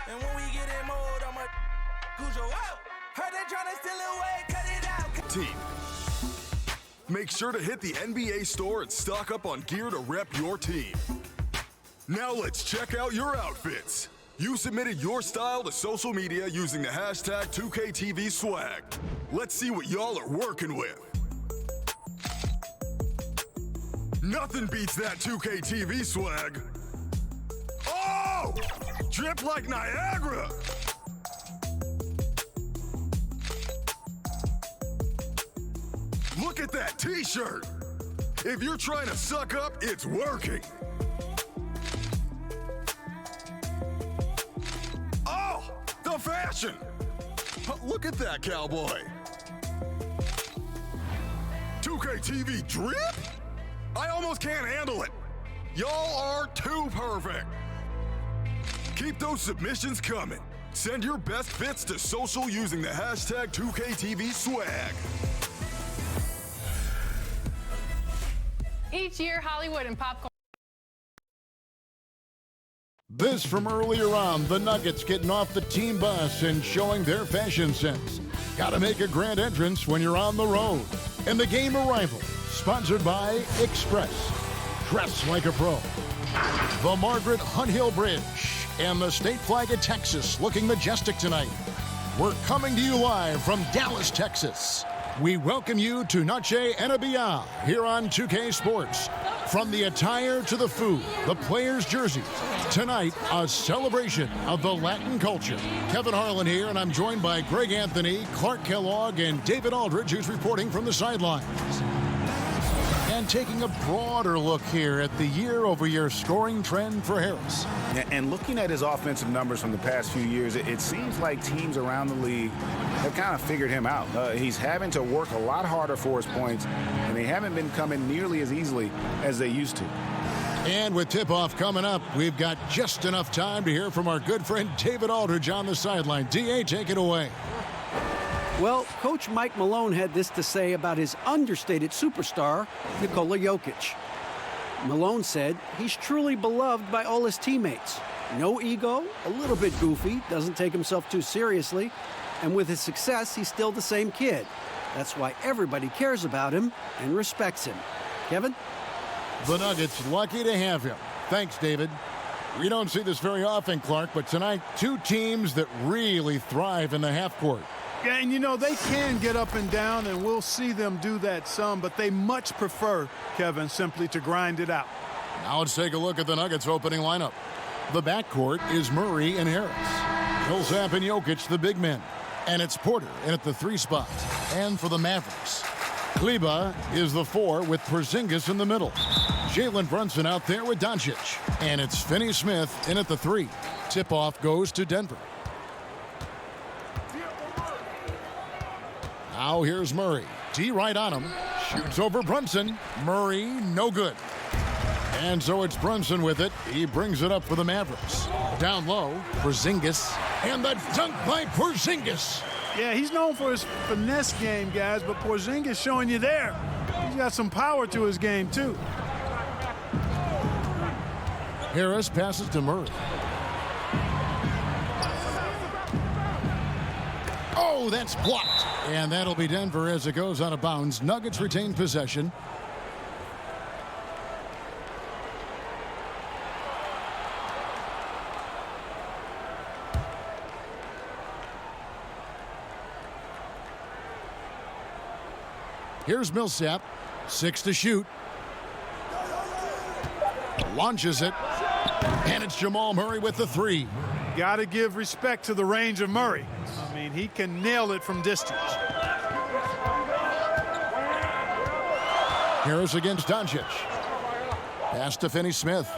And when we get in mode, I'm a Cujo out. Heard they tryna steal it away, cut it out. Team. Make sure to hit the NBA store and stock up on gear to rep your team. Now let's check out your outfits. You submitted your style to social media using the hashtag 2KTVSwag. Let's see what y'all are working with. Nothing beats that 2KTV swag. Oh! Drip like Niagara! Look at that t-shirt! If you're trying to suck up, it's working. Oh! The fashion! Look at that, cowboy! 2KTV drip? I almost can't handle it. Y'all are too perfect. Keep those submissions coming. Send your best fits to social using the hashtag 2KTVSwag. Each year, Hollywood and popcorn. This from earlier on, the Nuggets getting off the team bus and showing their fashion sense. Gotta make a grand entrance when you're on the road. And the game arrival, sponsored by Express. Dress like a pro. The Margaret Hunt Hill Bridge and the state flag of Texas looking majestic tonight. We're coming to you live from Dallas, Texas. We welcome you to Noche Enabia here on 2K Sports. From the attire to the food, the players' jerseys. Tonight, a celebration of the Latin culture. Kevin Harlan here, and I'm joined by Greg Anthony, Clark Kellogg, and David Aldridge, who's reporting from the sidelines. And taking a broader look here at the year-over-year scoring trend for Harris. And looking at his offensive numbers from the past few years, it seems like teams around the league have kind of figured him out. He's having to work a lot harder for his points, and they haven't been coming nearly as easily as they used to. And with tip-off coming up, we've got just enough time to hear from our good friend David Aldridge on the sideline. D.A., take it away. Well, Coach Mike Malone had this to say about his understated superstar, Nikola Jokic. Malone said he's truly beloved by all his teammates. No ego, a little bit goofy, doesn't take himself too seriously, and with his success, he's still the same kid. That's why everybody cares about him and respects him. Kevin? The Nuggets lucky to have him. Thanks, David. We don't see this very often, Clark, but tonight, two teams that really thrive in the half court. Yeah, and you know, they can get up and down, and we'll see them do that some, but they much prefer, Kevin, simply to grind it out. Now let's take a look at the Nuggets opening lineup. The backcourt is Murray and Harris. Millsap and Jokic, the big men. And it's Porter in at the 3 spot. And for the Mavericks, Kleba is the 4 with Porzingis in the middle. Jalen Brunson out there with Doncic. And it's Finney-Smith in at the 3. Tip-off goes to Denver. Now here's Murray. D right on him. Shoots over Brunson. Murray, no good. And so it's Brunson with it. He brings it up for the Mavericks. Down low, Porzingis. And the dunk by Porzingis. Yeah, he's known for his finesse game, guys, but Porzingis showing you there. He's got some power to his game, too. Harris passes to Murray. Oh, that's blocked. And that'll be Denver as it goes out of bounds. Nuggets retain possession. Here's Millsap. 6 to shoot. Launches it. And it's Jamal Murray with the 3. Got to give respect to the range of Murray. I mean, he can nail it from distance. Harris against Doncic. Pass to Finney-Smith.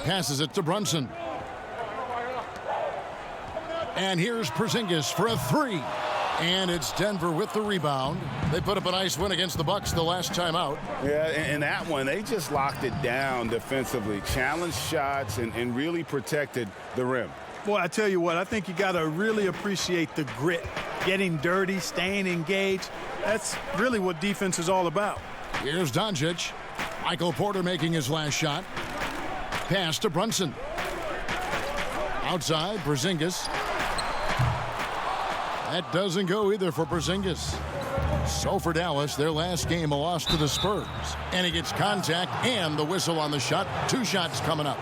Passes it to Brunson. And here's Porzingis for a 3. And it's Denver with the rebound. They put up a nice win against the Bucks the last time out. Yeah, and that one, they just locked it down defensively. Challenged shots and really protected the rim. Boy, I tell you what, I think you got to really appreciate the grit. Getting dirty, staying engaged. That's really what defense is all about. Here's Doncic. Michael Porter making his last shot. Pass to Brunson. Outside, Porzingis. That doesn't go either for Porzingis. So for Dallas, their last game, a loss to the Spurs. And he gets contact and the whistle on the shot. 2 shots coming up.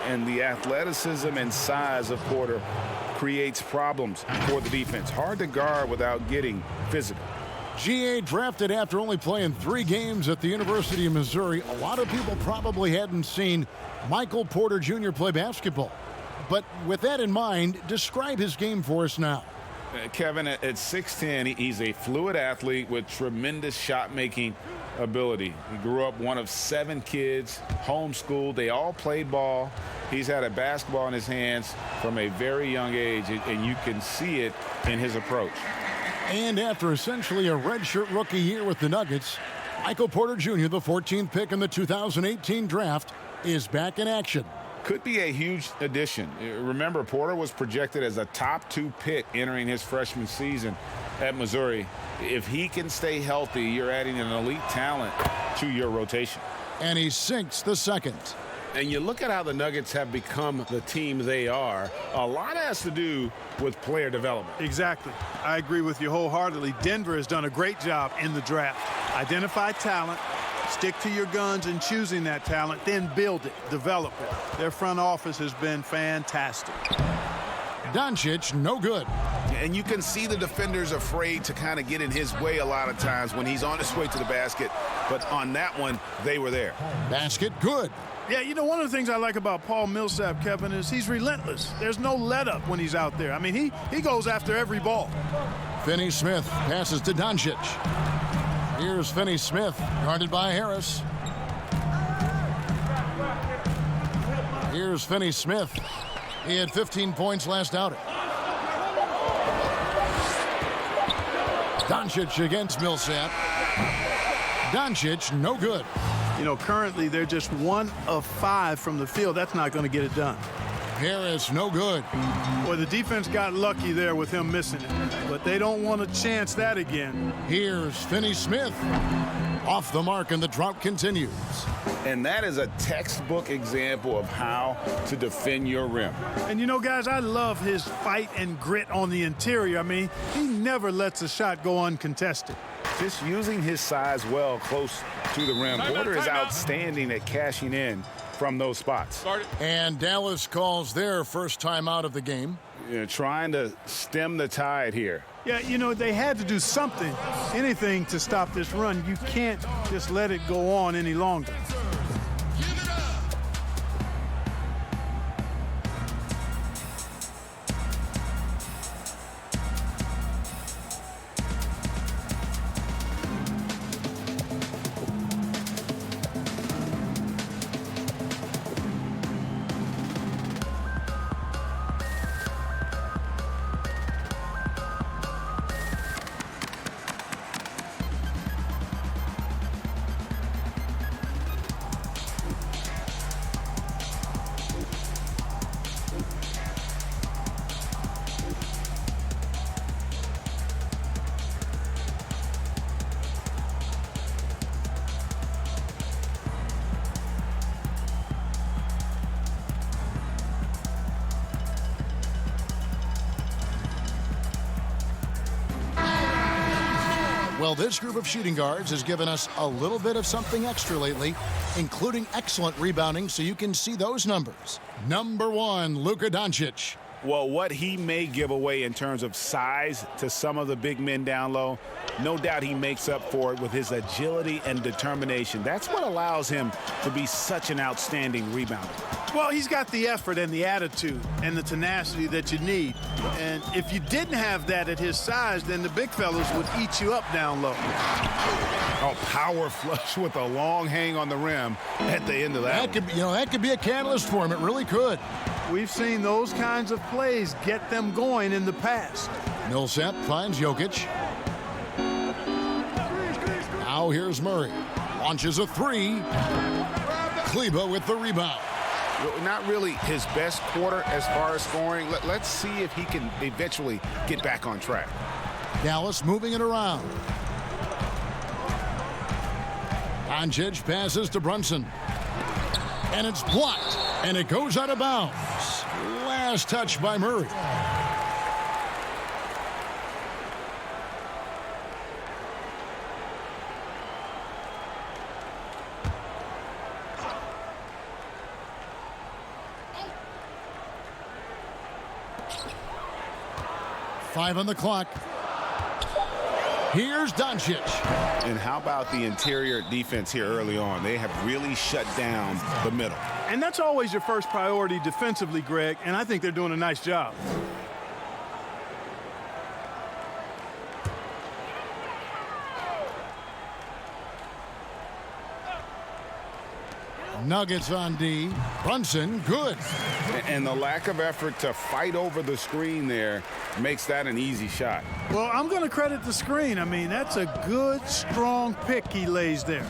And the athleticism and size of Porter creates problems for the defense. Hard to guard without getting physical. GA drafted after only playing 3 games at the University of Missouri. A lot of people probably hadn't seen Michael Porter Jr. play basketball. But with that in mind, describe his game for us now. Kevin, at 6'10", he's a fluid athlete with tremendous shot-making ability. He grew up one of 7 kids, homeschooled. They all played ball. He's had a basketball in his hands from a very young age, and you can see it in his approach. And after essentially a redshirt rookie year with the Nuggets, Michael Porter Jr., the 14th pick in the 2018 draft, is back in action. Could be a huge addition. Remember, Porter was projected as a top 2 pick entering his freshman season at Missouri. If he can stay healthy, you're adding an elite talent to your rotation. And he sinks the second. And you look at how the Nuggets have become the team they are, a lot has to do with player development. Exactly. I agree with you wholeheartedly. Denver has done a great job in the draft. Identify talent, stick to your guns in choosing that talent, then build it, develop it. Their front office has been fantastic. Doncic, no good. And you can see the defenders afraid to kind of get in his way a lot of times when he's on his way to the basket. But on that one, they were there. Basket, good. Yeah, you know, one of the things I like about Paul Millsap, Kevin, is he's relentless. There's no let-up when he's out there. I mean, he goes after every ball. Finney-Smith passes to Doncic. Here's Finney-Smith, guarded by Harris. Here's Finney-Smith. He had 15 points last outing. Doncic against Millsap. Doncic, no good. You know, currently they're just 1 of 5 from the field. That's not going to get it done. Harris, no good. Boy, the defense got lucky there with him missing it. But they don't want to chance that again. Here's Finney-Smith. Off the mark, and the drought continues. And that is a textbook example of how to defend your rim. And, you know, guys, I love his fight and grit on the interior. I mean, he never lets a shot go uncontested. Just using his size well close to the rim. Porter is outstanding at cashing in from those spots. And Dallas calls their first time out of the game. You know, trying to stem the tide here. Yeah, you know, they had to do something, anything to stop this run. You can't just let it go on any longer. Well, this group of shooting guards has given us a little bit of something extra lately, including excellent rebounding, so you can see those numbers. Number 1, Luka Doncic. Well, what he may give away in terms of size to some of the big men down low, no doubt he makes up for it with his agility and determination. That's what allows him to be such an outstanding rebounder. Well, he's got the effort and the attitude and the tenacity that you need. And if you didn't have that at his size, then the big fellas would eat you up down low. Oh, power flush with a long hang on the rim at the end of that. That could be a catalyst for him. It really could. We've seen those kinds of plays get them going in the past. Millsap finds Jokic. Now here's Murray. Launches a 3. Kleba with the rebound. Not really his best quarter as far as scoring. Let's see if he can eventually get back on track. Dallas moving it around. Doncic passes to Brunson. And it's blocked. And it goes out of bounds. Last touch by Murray. Five on the clock. Here's Doncic. And how about the interior defense here early on? They have really shut down the middle. And that's always your first priority defensively, Greg, and I think they're doing a nice job. Nuggets on D. Brunson, good. And the lack of effort to fight over the screen there makes that an easy shot. Well, I'm going to credit the screen. I mean, that's a good, strong pick he lays there.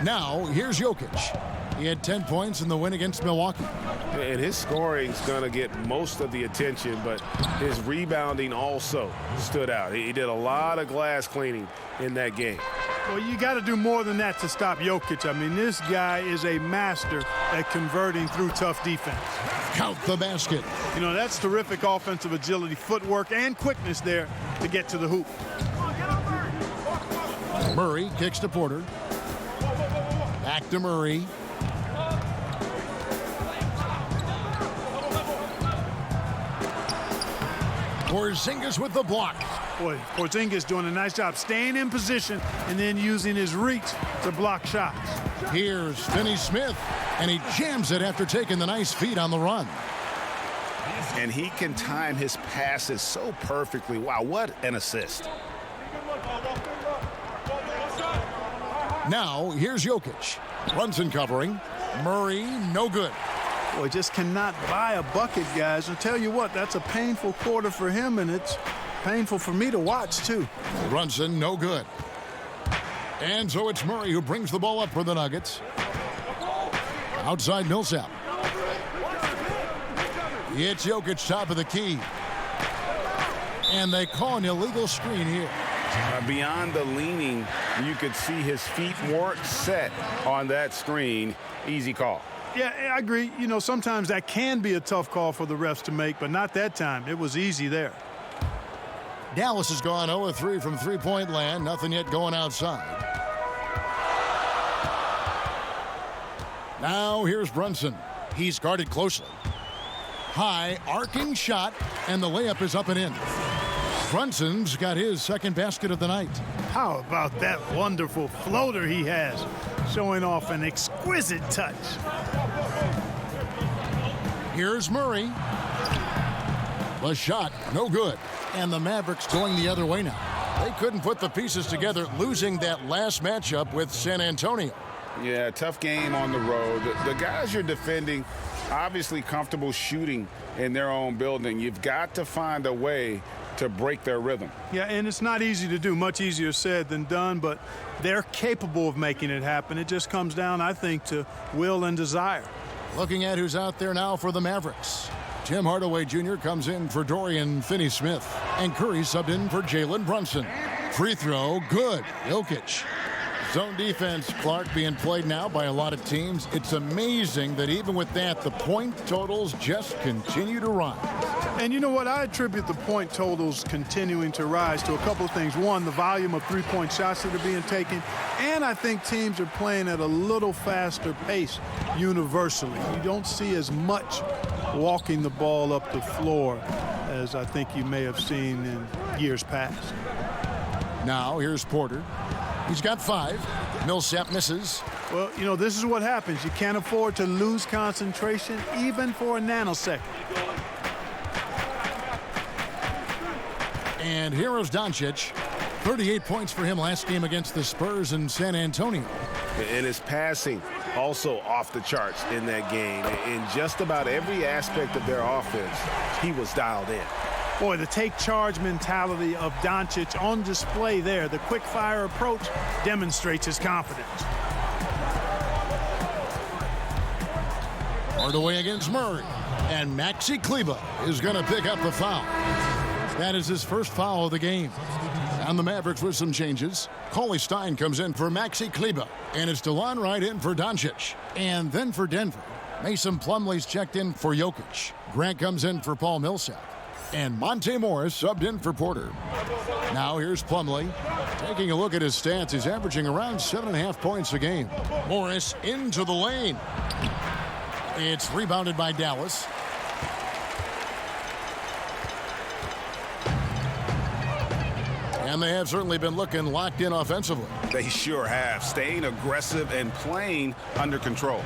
Now, here's Jokic. He had 10 points in the win against Milwaukee. And his scoring is going to get most of the attention, but his rebounding also stood out. He did a lot of glass cleaning in that game. Well, you got to do more than that to stop Jokic. I mean, this guy is a master at converting through tough defense. Count the basket. You know, that's terrific offensive agility, footwork, and quickness there to get to the hoop. Murray kicks to Porter. Back to Murray. Porzingis with the block. Boy, Porzingis doing a nice job staying in position and then using his reach to block shots. Here's Finney Smith, and he jams it after taking the nice feed on the run. And he can time his passes so perfectly. Wow, what an assist. Now, here's Jokic. Brunson covering. Murray, no good. Boy, just cannot buy a bucket, guys. I'll tell you what, that's a painful quarter for him, and it's painful for me to watch, too. Brunson, no good. And so it's Murray who brings the ball up for the Nuggets. Outside Millsap. It's Jokic, top of the key. And they call an illegal screen here. Beyond the leaning, you could see his feet weren't set on that screen. Easy call. Yeah, I agree. You know, sometimes that can be a tough call for the refs to make, but not that time. It was easy there. Dallas has gone 0-3 from three-point land. Nothing yet going outside. Now here's Brunson. He's guarded closely. High arcing shot, and the layup is up and in. Brunson's got his second basket of the night. How about that wonderful floater he has, showing off an exquisite touch. Here's Murray. The shot, no good. And the Mavericks going the other way now. They couldn't put the pieces together, losing that last matchup with San Antonio. Yeah, tough game on the road. The guys you're defending, obviously comfortable shooting in their own building. You've got to find a way to break their rhythm. Yeah, and it's not easy to do. Much easier said than done, but they're capable of making it happen. It just comes down, I think, to will and desire. Looking at who's out there now for the Mavericks. Tim Hardaway Jr. comes in for Dorian Finney-Smith. And Curry subbed in for Jalen Brunson. Free throw, good. Jokic. Zone defense, Clark, being played now by a lot of teams. It's amazing that even with that, the point totals just continue to rise. And you know what? I attribute the point totals continuing to rise to a couple of things. One, the volume of three-point shots that are being taken. And I think teams are playing at a little faster pace universally. You don't see as much walking the ball up the floor as I think you may have seen in years past. Now here's Porter. He's got 5. Millsap misses. Well, you know, this is what happens. You can't afford to lose concentration even for a nanosecond. And here is Doncic. 38 points for him last game against the Spurs in San Antonio. And his passing also off the charts in that game. In just about every aspect of their offense, he was dialed in. Boy, the take charge mentality of Doncic on display there. The quick fire approach demonstrates his confidence. Hardaway against Murray. And Maxi Kleber is going to pick up the foul. That is his first foul of the game. And the Mavericks with some changes. Cauley Stein comes in for Maxi Kleber. And it's DeLon Wright in for Doncic. And then for Denver, Mason Plumlee's checked in for Jokic. Grant comes in for Paul Millsap. And Monte Morris subbed in for Porter. Now here's Plumlee. Taking a look at his stats, he's averaging around 7.5 points a game. Morris into the lane. It's rebounded by Dallas. And they have certainly been looking locked in offensively. They sure have, staying aggressive and playing under control.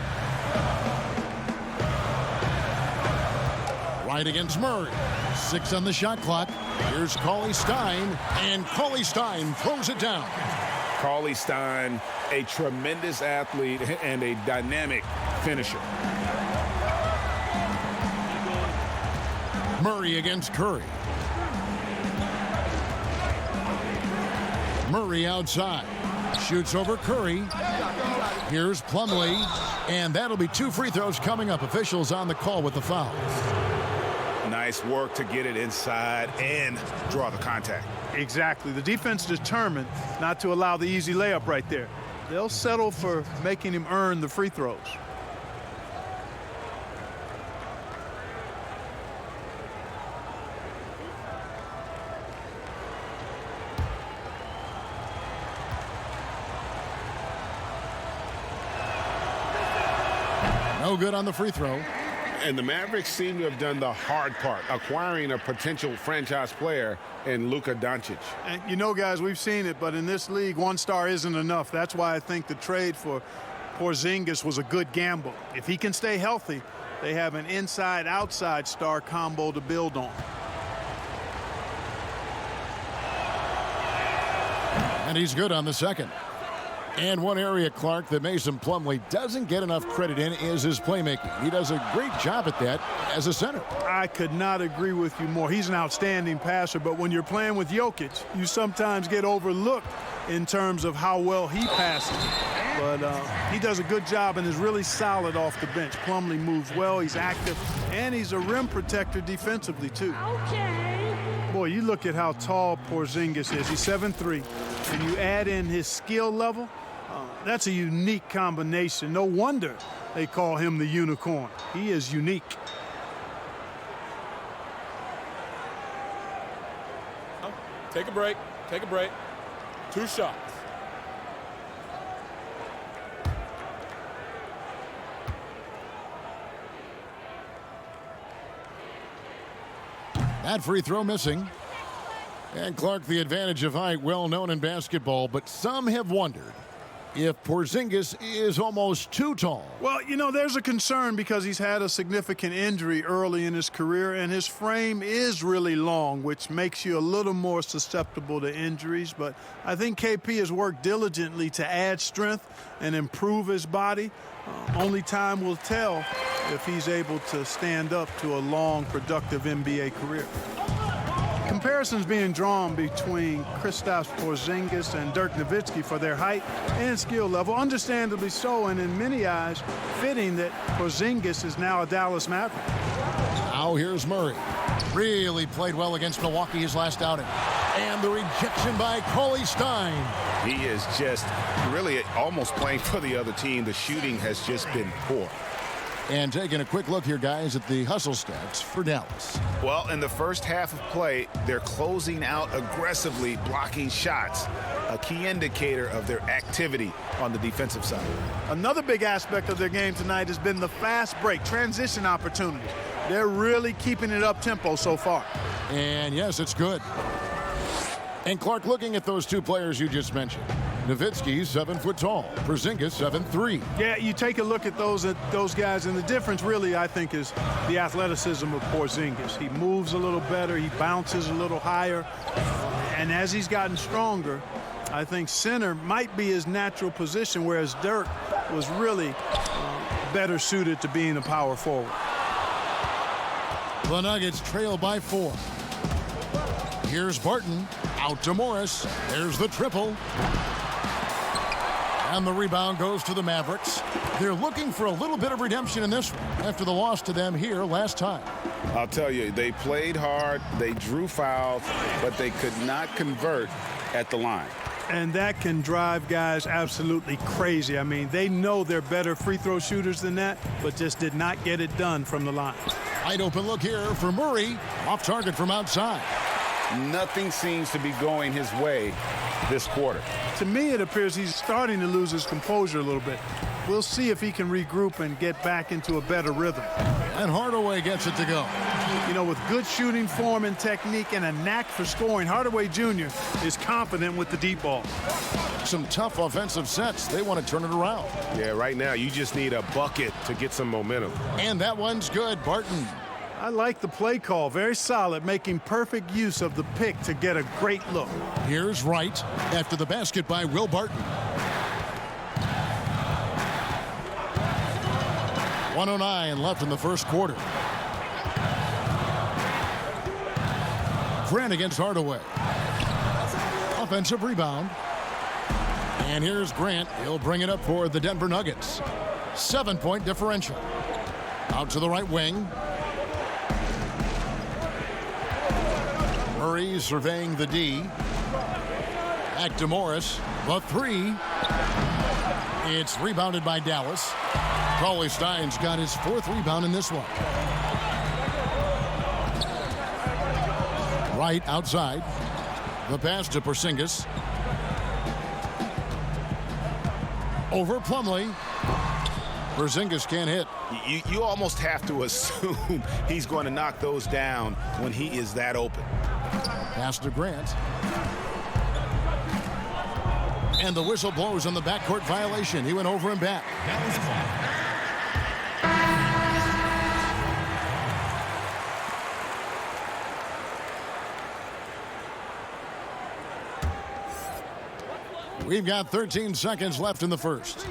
Right against Murray. 6 on the shot clock. Here's Cauley Stein, and Cauley Stein throws it down. Cauley Stein, a tremendous athlete and a dynamic finisher. Murray against Curry. Murray outside. Shoots over Curry. Here's Plumlee. And that'll be 2 free throws coming up. Officials on the call with the foul. Nice work to get it inside and draw the contact. Exactly. The defense determined not to allow the easy layup right there. They'll settle for making him earn the free throws. No good on the free throw. And the Mavericks seem to have done the hard part, acquiring a potential franchise player in Luka Doncic. And you know, guys, we've seen it, but in this league, 1 star isn't enough. That's why I think the trade for Porzingis was a good gamble. If he can stay healthy, they have an inside-outside star combo to build on. And he's good on the second. And one area, Clark, that Mason Plumlee doesn't get enough credit in is his playmaking. He does a great job at that as a center. I could not agree with you more. He's an outstanding passer, but when you're playing with Jokic, you sometimes get overlooked in terms of how well he passes. But he does a good job and is really solid off the bench. Plumlee moves well, he's active, and he's a rim protector defensively, too. Okay. Boy, you look at how tall Porzingis is. He's 7'3", and you add in his skill level, that's a unique combination. No wonder they call him the unicorn. He is unique. Take a break. Take a break. 2 shots. That free throw missing. And Clark, the advantage of height, well known in basketball, but some have wondered if Porzingis is almost too tall. Well, you know, there's a concern because he's had a significant injury early in his career, and his frame is really long, which makes you a little more susceptible to injuries. But I think KP has worked diligently to add strength and improve his body. Only time will tell if he's able to stand up to a long, productive NBA career. Comparisons being drawn between Kristaps Porzingis and Dirk Nowitzki for their height and skill level, understandably so, and in many eyes, fitting that Porzingis is now a Dallas Maverick. Now here's Murray. Really played well against Milwaukee his last outing. And the rejection by Cauley Stein. He is just really almost playing for the other team. The shooting has just been poor. And taking a quick look here, guys, at the hustle stats for Dallas. Well, in the first half of play, they're closing out aggressively, blocking shots, a key indicator of their activity on the defensive side. Another big aspect of their game tonight has been the fast break, transition opportunities. They're really keeping it up-tempo so far. And, yes, it's good. And, Clark, looking at those 2 players you just mentioned, Nowitzki, 7 foot tall. Porzingis, 7'3". Yeah, you take a look at those guys, and the difference really, I think, is the athleticism of Porzingis. He moves a little better. He bounces a little higher. And as he's gotten stronger, I think center might be his natural position, whereas Dirk was really better suited to being a power forward. The Nuggets trail by 4. Here's Barton. Out to Morris. There's the triple. And the rebound goes to the Mavericks. They're looking for a little bit of redemption in this one after the loss to them here last time. I'll tell you, they played hard, they drew fouls, but they could not convert at the line. And that can drive guys absolutely crazy. I mean, they know they're better free throw shooters than that, but just did not get it done from the line. Wide open look here for Murray. Off target from outside. Nothing seems to be going his way this quarter. To me, it appears he's starting to lose his composure a little bit. We'll see if he can regroup and get back into a better rhythm. And Hardaway gets it to go. You know, with good shooting form and technique and a knack for scoring, Hardaway Jr. is confident with the deep ball. Some tough offensive sets. They want to turn it around. Yeah, right now you just need a bucket to get some momentum. And that one's good. Barton. I like the play call. Very solid, making perfect use of the pick to get a great look. Here's Wright after the basket by Will Barton. 1:09 left in the first quarter. Grant against Hardaway. Offensive rebound. And here's Grant. He'll bring it up for the Denver Nuggets. 7-point differential. Out to the right wing. Murray surveying the D. Back to Morris. The three. It's rebounded by Dallas. Cauley Stein's got his fourth rebound in this one. Right outside. The pass to Porzingis. Over Plumlee. Porzingis can't hit. You almost have to assume he's going to knock those down when he is that open. Pass to Grant. And the whistle blows on the backcourt violation. He went over and back. We've got 13 seconds left in the first.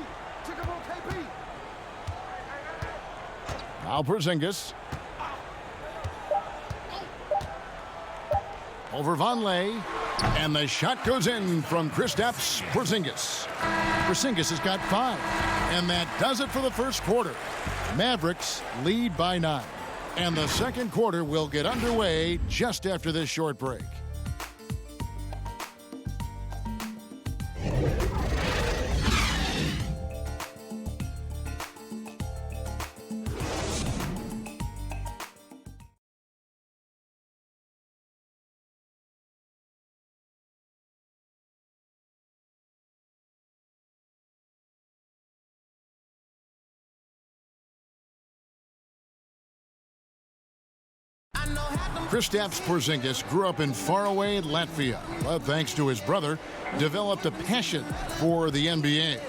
Now Porzingis. Over Vonleh. And the shot goes in from Kristaps Porzingis. Porzingis has got 5. And that does it for the first quarter. Mavericks lead by 9. And the second quarter will get underway just after this short break. Kristaps Porzingis grew up in faraway Latvia, but thanks to his brother, developed a passion for the NBA.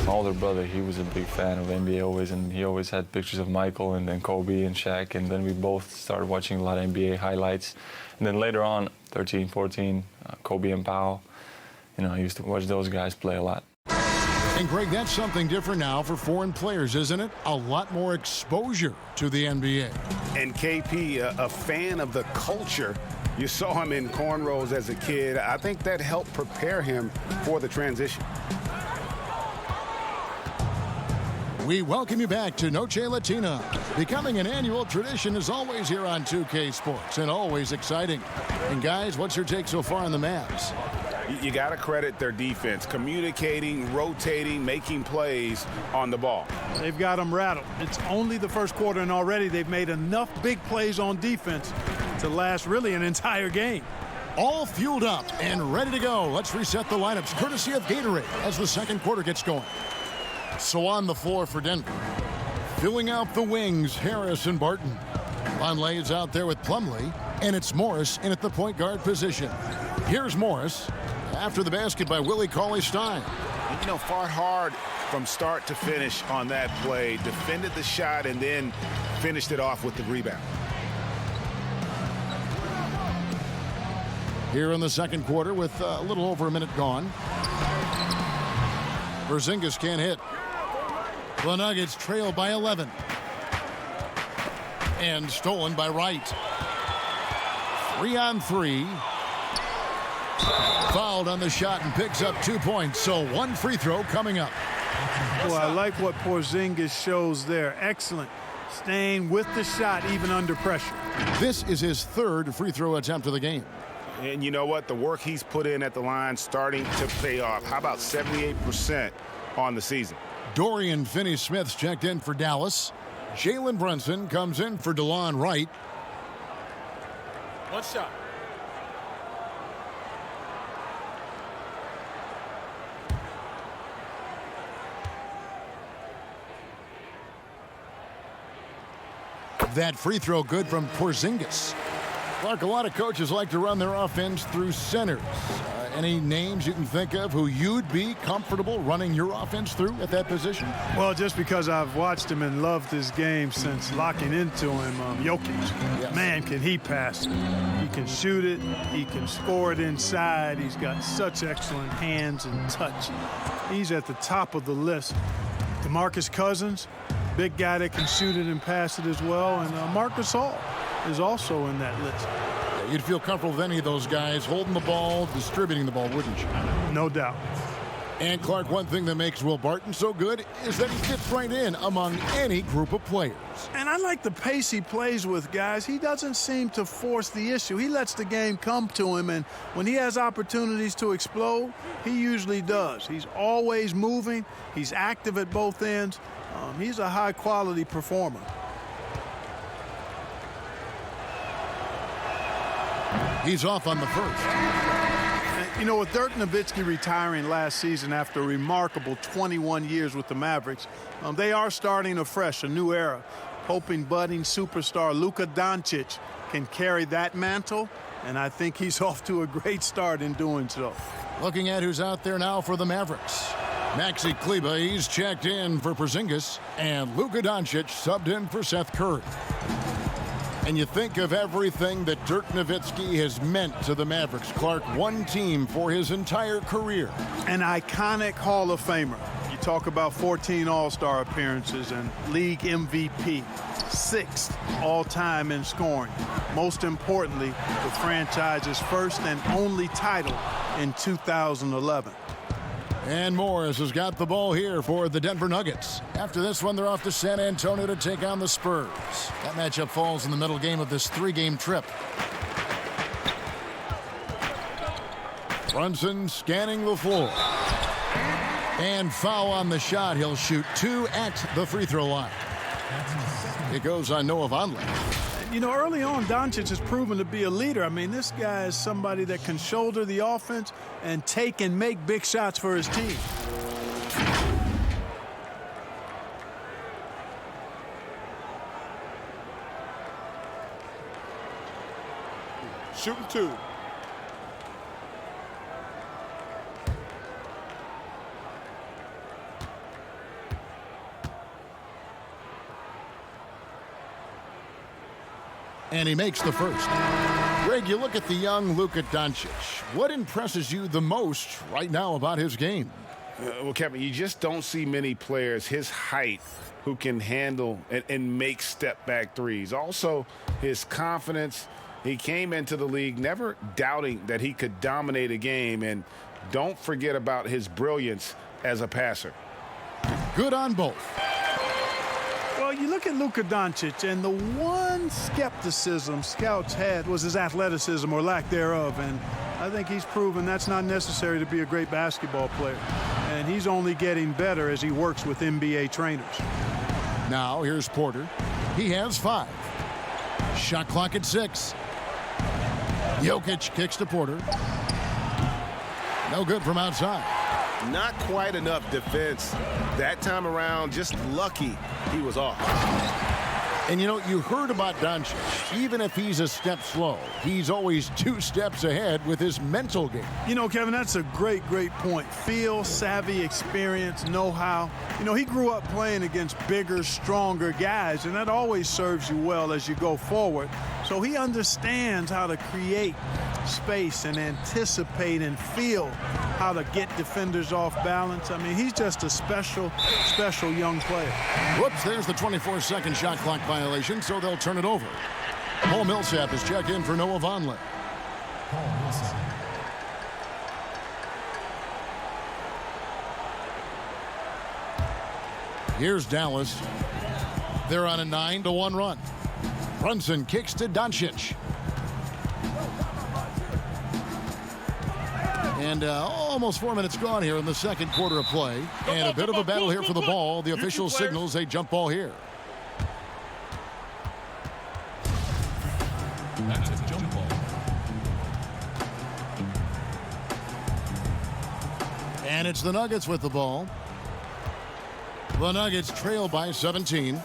My older brother, he was a big fan of NBA always, and he always had pictures of Michael and then Kobe and Shaq, and then we both started watching a lot of NBA highlights. And then later on, 13, 14, Kobe and Powell, you know, I used to watch those guys play a lot. And Greg, that's something different now for foreign players, isn't it? A lot more exposure to the NBA. And KP, a fan of the culture. You saw him in cornrows as a kid. I think that helped prepare him for the transition. We welcome you back to Noche Latina. Becoming an annual tradition is always here on 2K Sports and always exciting. And guys, what's your take so far on the Mavs? You got to credit their defense, communicating, rotating, making plays on the ball. They've got them rattled. It's only the first quarter, and already they've made enough big plays on defense to last really an entire game. All fueled up and ready to go. Let's reset the lineups, courtesy of Gatorade, as the second quarter gets going. So on the floor for Denver, filling out the wings, Harris and Barton. Vonleh is out there with Plumlee, and it's Morris in at the point guard position. Here's Morris after the basket by Willie Cauley-Stein. You know, fought hard from start to finish on that play, defended the shot, and then finished it off with the rebound. Here in the second quarter with a little over a minute gone. Porzingis can't hit. The Nuggets trail by 11. And stolen by Wright. 3-on-3. Fouled on the shot and picks up 2 points. So one free throw coming up. Well, I like what Porzingis shows there. Excellent. Staying with the shot even under pressure. This is his third free throw attempt of the game. And you know what? The work he's put in at the line starting to pay off. How about 78% on the season? Dorian Finney-Smith's checked in for Dallas. Jalen Brunson comes in for DeLon Wright. One shot. That free throw good from Porzingis. Clark, a lot of coaches like to run their offense through centers. Any names you can think of who you'd be comfortable running your offense through at that position? Well, just because I've watched him and loved his game since locking into him, Jokic. Yes. Man, can he pass it. He can shoot it. He can score it inside. He's got such excellent hands and touch. He's at the top of the list. DeMarcus Cousins, big guy that can shoot it and pass it as well. And Marcus Gasol is also in that list. You'd feel comfortable with any of those guys holding the ball, distributing the ball, wouldn't you? No doubt. And Clark, one thing that makes Will Barton so good is that he fits right in among any group of players. And I like the pace he plays with, guys. He doesn't seem to force the issue. He lets the game come to him, and when he has opportunities to explode, he usually does. He's always moving. He's active at both ends. He's a high-quality performer. He's off on the first. You know, with Dirk Nowitzki retiring last season after a remarkable 21 years with the Mavericks, they are starting afresh, a new era, hoping budding superstar Luka Doncic can carry that mantle, and I think he's off to a great start in doing so. Looking at who's out there now for the Mavericks. Maxi Kleber, he's checked in for Porzingis, and Luka Doncic subbed in for Seth Curry. And you think of everything that Dirk Nowitzki has meant to the Mavericks. Clark, one team for his entire career. An iconic Hall of Famer. You talk about 14 All-Star appearances and league MVP, 6th all-time in scoring. Most importantly, the franchise's first and only title in 2011. And Morris has got the ball here for the Denver Nuggets. After this one, they're off to San Antonio to take on the Spurs. That matchup falls in the middle game of this 3-game trip. Brunson scanning the floor. And foul on the shot. He'll shoot 2 at the free throw line. It goes on Noah Vonleh. You know, early on, Doncic has proven to be a leader. I mean, this guy is somebody that can shoulder the offense and take and make big shots for his team. Shooting 2. And he makes the first. Greg, you look at the young Luka Doncic. What impresses you the most right now about his game? Well, Kevin, you just don't see many players his height who can handle and make step-back threes. Also, his confidence. He came into the league never doubting that he could dominate a game. And don't forget about his brilliance as a passer. Good on both. Well, you look at Luka Doncic, and the one skepticism scouts had was his athleticism or lack thereof. And I think he's proven that's not necessary to be a great basketball player. And he's only getting better as he works with NBA trainers. Now, here's Porter. He has 5. Shot clock at 6. Jokic kicks to Porter. No good from outside. Not quite enough defense that time around. Just lucky he was off. And you know, you heard about Doncic. Even if he's a step slow, he's always 2 steps ahead with his mental game. You know, Kevin, that's a great point. Feel, savvy, experience, know-how. You know, he grew up playing against bigger, stronger guys, and that always serves you well as you go forward. So he understands how to create space and anticipate and feel how to get defenders off balance. I mean, he's just a special young player. Whoops, there's the 24-second shot clock violation, so they'll turn it over. Paul Millsap is checked in for Noah Vonleh. Here's Dallas. They're on a 9-1 run. Brunson kicks to Doncic. And almost 4 minutes gone here in the second quarter of play. And a bit of a battle here for the ball. The official signals a jump ball here. That's a jump ball. And it's the Nuggets with the ball. The Nuggets trail by 17.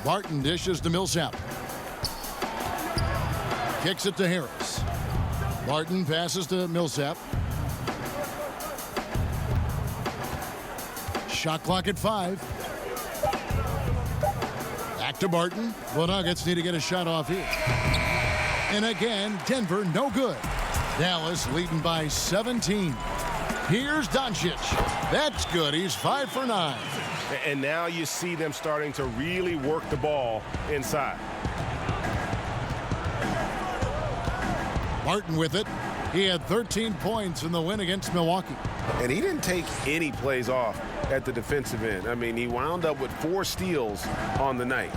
Barton dishes to Millsap. Kicks it to Harris. Barton passes to Millsap. Shot clock at 5. Back to Barton. The Nuggets need to get a shot off here. And again, Denver no good. Dallas leading by 17. Here's Doncic. That's good. He's 5 for 9. And now you see them starting to really work the ball inside. Martin with it. He had 13 points in the win against Milwaukee. And he didn't take any plays off at the defensive end. I mean, he wound up with 4 steals on the night.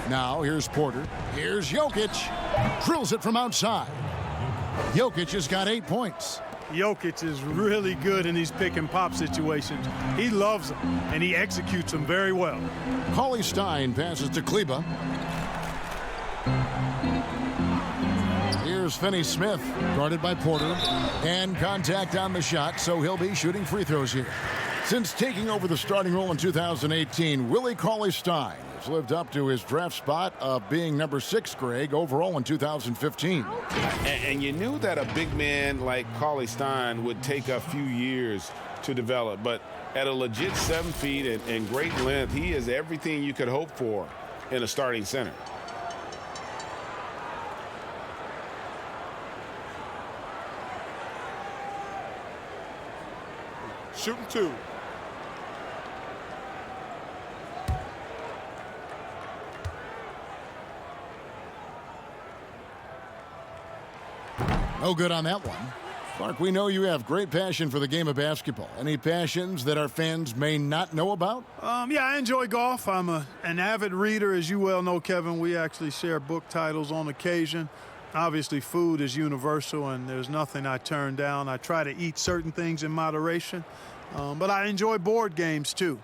Now here's Porter. Here's Jokic. Drills it from outside. Jokic has got 8 points. Jokic is really good in these pick and pop situations. He loves them, and he executes them very well. Cauley Stein passes to Kleba. Here's Finney-Smith, guarded by Porter. And contact on the shot, so he'll be shooting free throws here. Since taking over the starting role in 2018, Willie Cauley-Stein has lived up to his draft spot of being number 6, Greg, overall in 2015. And you knew that a big man like Cauley-Stein would take a few years to develop, but at a legit 7 feet and great length, he is everything you could hope for in a starting center. Shooting 2. No good on that one. Clark, we know you have great passion for the game of basketball. Any passions that our fans may not know about? Yeah, I enjoy golf. I'm an avid reader, as you well know, Kevin. We actually share book titles on occasion. Obviously, food is universal, and there's nothing I turn down. I try to eat certain things in moderation, but I enjoy board games, too.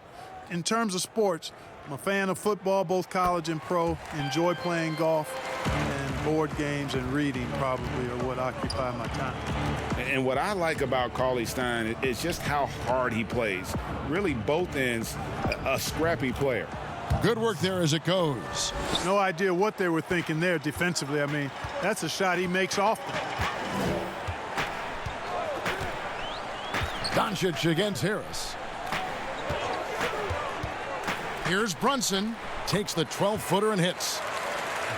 In terms of sports, I'm a fan of football, both college and pro. Enjoy playing golf, and board games and reading probably are what occupy my time. And what I like about Cauley-Stein is just how hard he plays. Really, both ends, a scrappy player. Good work there as it goes. No idea what they were thinking there defensively. I mean, that's a shot he makes often. Doncic against Harris. Here's Brunson. Takes the 12-footer and hits.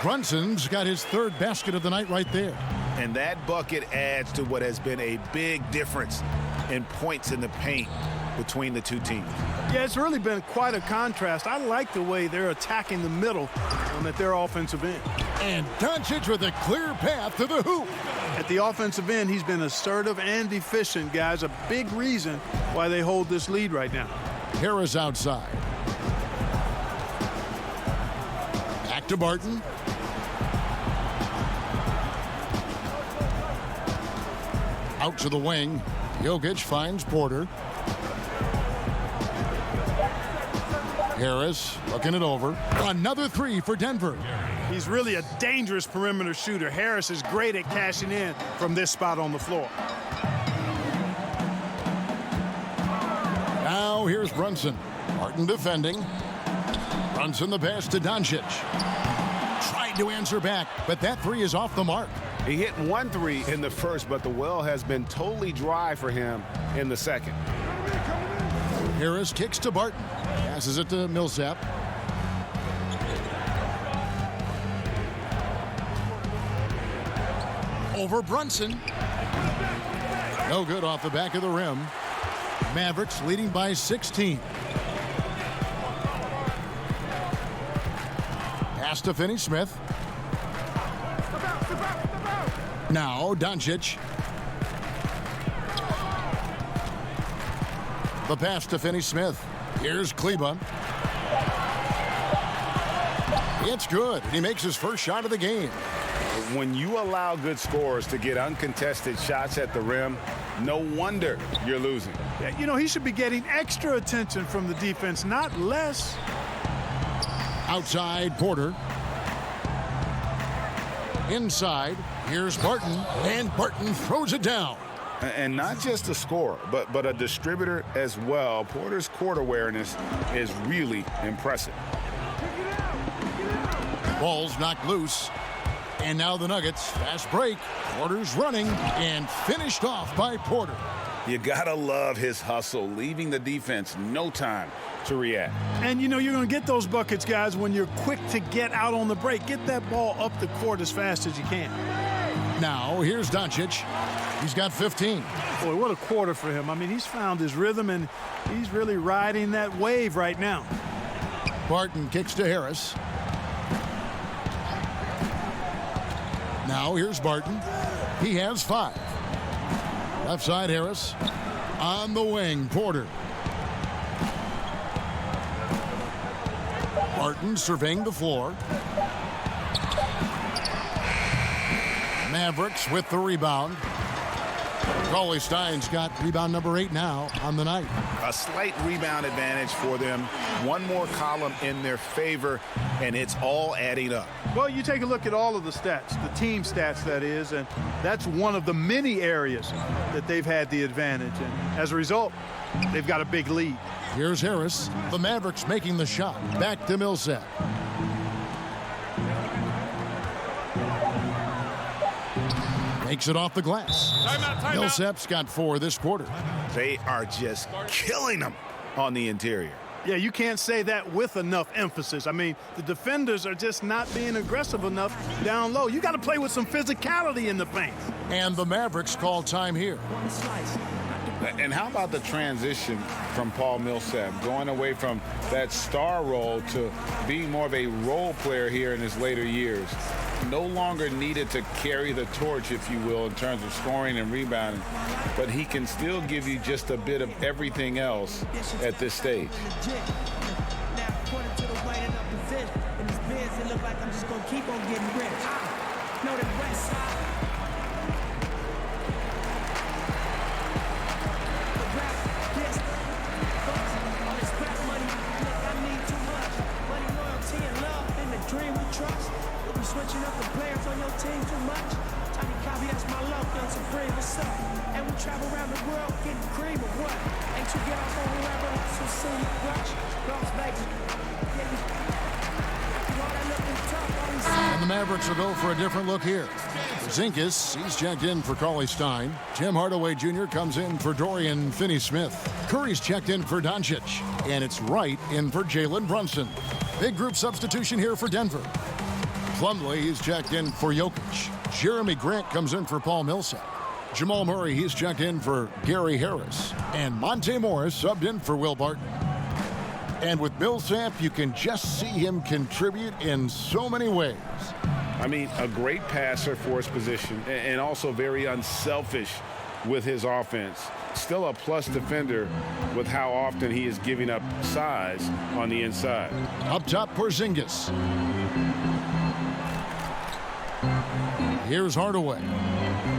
Brunson's got his 3rd basket of the night right there. And that bucket adds to what has been a big difference in points in the paint between the two teams. Yeah, it's really been quite a contrast. I like the way they're attacking the middle at their offensive end. And Doncic with a clear path to the hoop. At the offensive end, he's been assertive and efficient, guys. A big reason why they hold this lead right now. Harris outside. Back to Barton. Out to the wing. Jokic finds Porter. Harris looking it over. Another 3 for Denver. He's really a dangerous perimeter shooter. Harris is great at cashing in from this spot on the floor. Now here's Brunson. Martin defending. Brunson the pass to Doncic. Tried to answer back, but that 3 is off the mark. He hit 1 3 in the first, but the well has been totally dry for him in the second. Harris kicks to Barton. Passes it to Millsap. Over Brunson. No good off the back of the rim. Mavericks leading by 16. Pass to Finney-Smith. Now Doncic. The pass to Finney-Smith. Here's Kleba. It's good. He makes his first shot of the game. When you allow good scorers to get uncontested shots at the rim, no wonder you're losing. Yeah, you know, he should be getting extra attention from the defense, not less. Outside, Porter. Inside, here's Barton, and Barton throws it down. And not just a scorer, but a distributor as well. Porter's court awareness is really impressive. Ball's knocked loose. And now the Nuggets, fast break. Porter's running and finished off by Porter. You gotta love his hustle, leaving the defense no time to react. And you know you're going to get those buckets, guys, when you're quick to get out on the break. Get that ball up the court as fast as you can. Now here's Doncic. He's got 15. Boy, what a quarter for him. I mean, he's found his rhythm, and he's really riding that wave right now. Barton kicks to Harris. Now here's Barton. He has 5. Left side, Harris. On the wing, Porter. Barton surveying the floor. Mavericks with the rebound. Cauley Stein's got rebound number 8 now on the night. A slight rebound advantage for them. One more column in their favor, and it's all adding up. Well, you take a look at all of the stats, the team stats, that is, and that's one of the many areas that they've had the advantage. And as a result, they've got a big lead. Here's Harris. The Mavericks making the shot. Back to Millsap. Makes it off the glass. Millsap's got 4 this quarter. They are just killing them on the interior. Yeah, you can't say that with enough emphasis. I mean, the defenders are just not being aggressive enough down low. You got to play with some physicality in the paint. And the Mavericks call time here. And how about the transition from Paul Millsap, going away from that star role to being more of a role player here in his later years? No longer needed to carry the torch, if you will, in terms of scoring and rebounding, but he can still give you just a bit of everything else at this stage. Switching up the players on your team too much. Tiny copy, that's my love, young Supreme, what's up? And we travel around the world getting cream or what? Ain't you get off on whoever hustle, see you rush? Las Vegas, and the Mavericks will go for a different look here. Zinkus, he's checked in for Cauley Stein. Tim Hardaway Jr. comes in for Dorian Finney-Smith. Curry's checked in for Doncic. And it's Wright in for Jalen Brunson. Big group substitution here for Denver. Plumlee, he's checked in for Jokic. Jeremy Grant comes in for Paul Millsap. Jamal Murray, he's checked in for Gary Harris. And Monte Morris subbed in for Will Barton. And with Millsap, you can just see him contribute in so many ways. I mean, a great passer for his position and also very unselfish with his offense. Still a plus defender with how often he is giving up size on the inside. Up top, Porzingis. Here's Hardaway.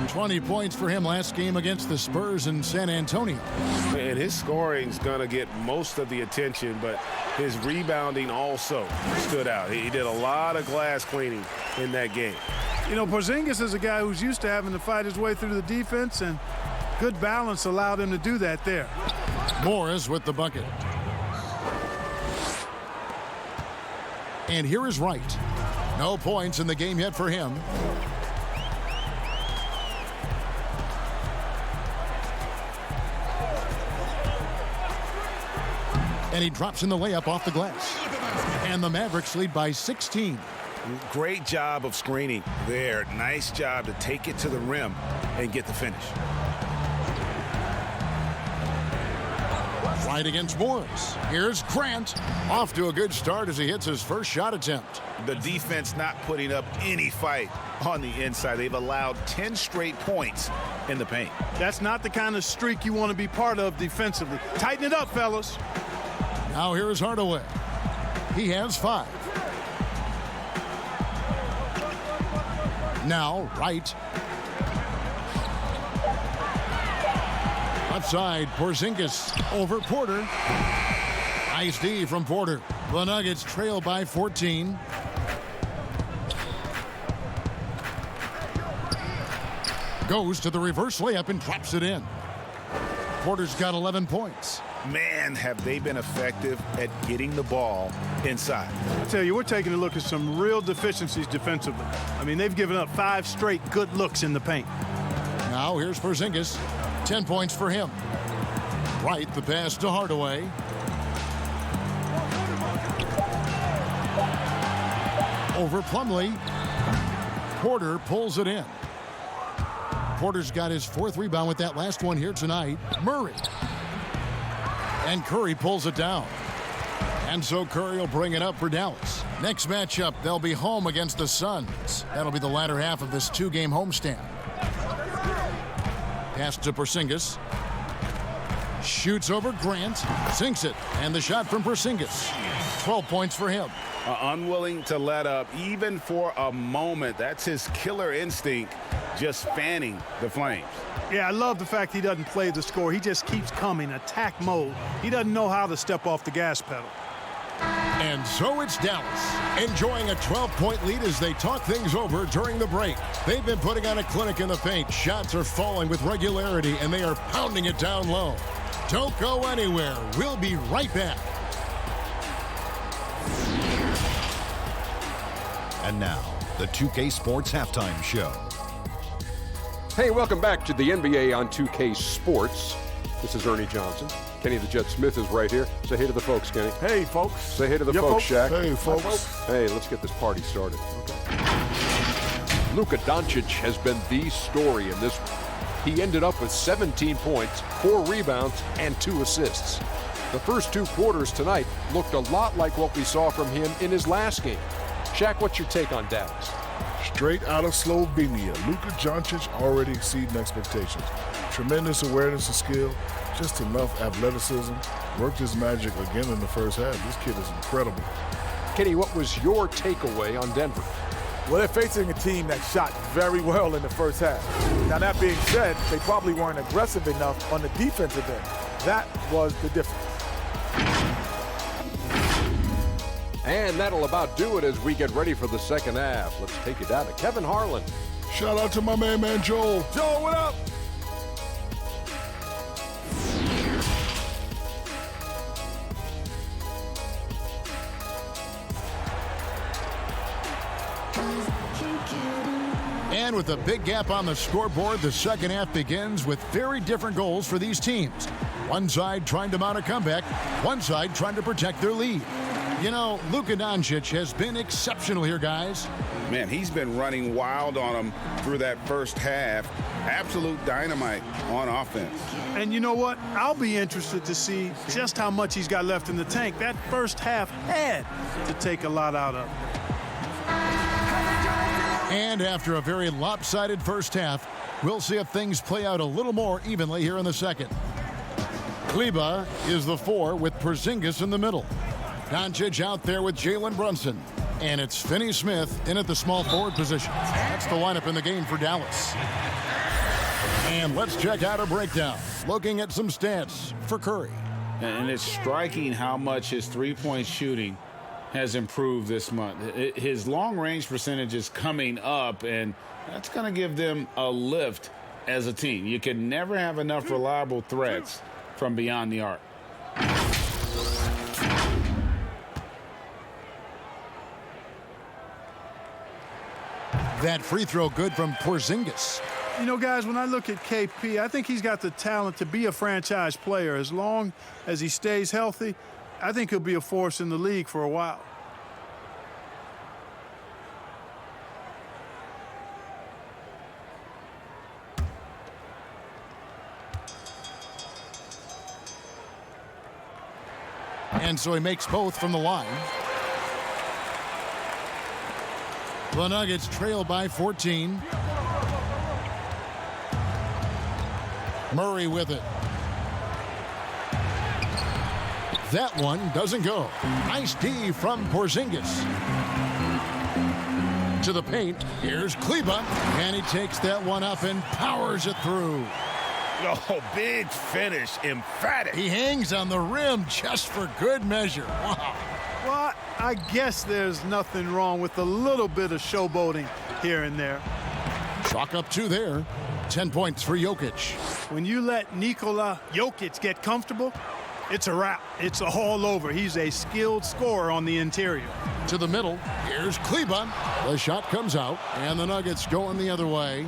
20 points for him last game against the Spurs in San Antonio. And his scoring's going to get most of the attention, but his rebounding also stood out. He did a lot of glass cleaning in that game. You know, Porzingis is a guy who's used to having to fight his way through the defense, and good balance allowed him to do that there. Morris with the bucket. And here is Wright. No points in the game yet for him. And he drops in the layup off the glass. And the Mavericks lead by 16. Great job of screening there. Nice job to take it to the rim and get the finish. Right against Morris. Here's Grant. Off to a good start as he hits his first shot attempt. The defense not putting up any fight on the inside. They've allowed 10 straight points in the paint. That's not the kind of streak you want to be part of defensively. Tighten it up, fellas. Now here is Hardaway. He has 5. Now, Wright. Left side, Porzingis over Porter. Nice D from Porter. The Nuggets trail by 14. Goes to the reverse layup and drops it in. Porter's got 11 points. Man, have they been effective at getting the ball inside. I tell you, we're taking a look at some real deficiencies defensively. I mean, they've given up 5 straight good looks in the paint. Now here's Porzingis. 10 points for him. Wright, the pass to Hardaway. Over Plumlee. Porter pulls it in. Porter's got his 4th rebound with that last one here tonight. Murray. And Curry pulls it down. And so Curry will bring it up for Dallas. Next matchup, they'll be home against the Suns. That'll be the latter half of this 2-game homestand. Pass to Porzingis. Shoots over Grant. Sinks it. And the shot from Porzingis. 12 points for him. Unwilling to let up even for a moment. That's his killer instinct, just fanning the flames. Yeah, I love the fact he doesn't play the score. He just keeps coming, attack mode. He doesn't know how to step off the gas pedal. And so it's Dallas, enjoying a 12-point lead as they talk things over during the break. They've been putting on a clinic in the paint. Shots are falling with regularity, and they are pounding it down low. Don't go anywhere. We'll be right back. And now, the 2K Sports Halftime Show. Hey, welcome back to the NBA on 2K Sports. This is Ernie Johnson. Kenny the Jet Smith is right here. Say hey to the folks, Kenny. Hey, folks. Say hey to the folks, Shaq. Hey, folks. Hey, let's get this party started. Okay. Luka Doncic has been the story in this one. He ended up with 17 points, 4 rebounds, and 2 assists. The first 2 quarters tonight looked a lot like what we saw from him in his last game. Shaq, what's your take on Dallas? Straight out of Slovenia, Luka Doncic already exceeding expectations. Tremendous awareness and skill, just enough athleticism. Worked his magic again in the first half. This kid is incredible. Kenny, what was your takeaway on Denver? Well, they're facing a team that shot very well in the first half. Now, that being said, they probably weren't aggressive enough on the defensive end. That was the difference. And that'll about do it as we get ready for the second half. Let's take it down to Kevin Harlan. Shout out to my man Joel. Joel, what up? And with a big gap on the scoreboard, the second half begins with very different goals for these teams. One side trying to mount a comeback, one side trying to protect their lead. You know, Luka Doncic has been exceptional here, guys. Man, he's been running wild on them through that first half. Absolute dynamite on offense. And you know what? I'll be interested to see just how much he's got left in the tank. That first half had to take a lot out of him. And after a very lopsided first half, we'll see if things play out a little more evenly here in the second. Kleba is the 4 with Porzingis in the middle. Doncic out there with Jalen Brunson. And it's Finney-Smith in at the small forward position. That's the lineup in the game for Dallas. And let's check out a breakdown. Looking at some stats for Curry. And it's striking how much his three-point shooting has improved this month. His long-range percentage is coming up, and that's going to give them a lift as a team. You can never have enough reliable threats from beyond the arc. That free throw good from Porzingis. You know, guys, when I look at KP, I think he's got the talent to be a franchise player. As long as he stays healthy, I think he'll be a force in the league for a while. And so he makes both from the line. The Nuggets trail by 14. Murray with it. That one doesn't go. Nice D from Porzingis. To the paint, here's Kleba, and he takes that one up and powers it through. Oh, big finish, emphatic. He hangs on the rim just for good measure. Wow. Well, I guess there's nothing wrong with a little bit of showboating here and there. Chalk up 2 there. 10 points for Jokic. When you let Nikola Jokic get comfortable, it's a wrap. It's all over. He's a skilled scorer on the interior. To the middle, here's Kleba. The shot comes out, and the Nuggets going the other way.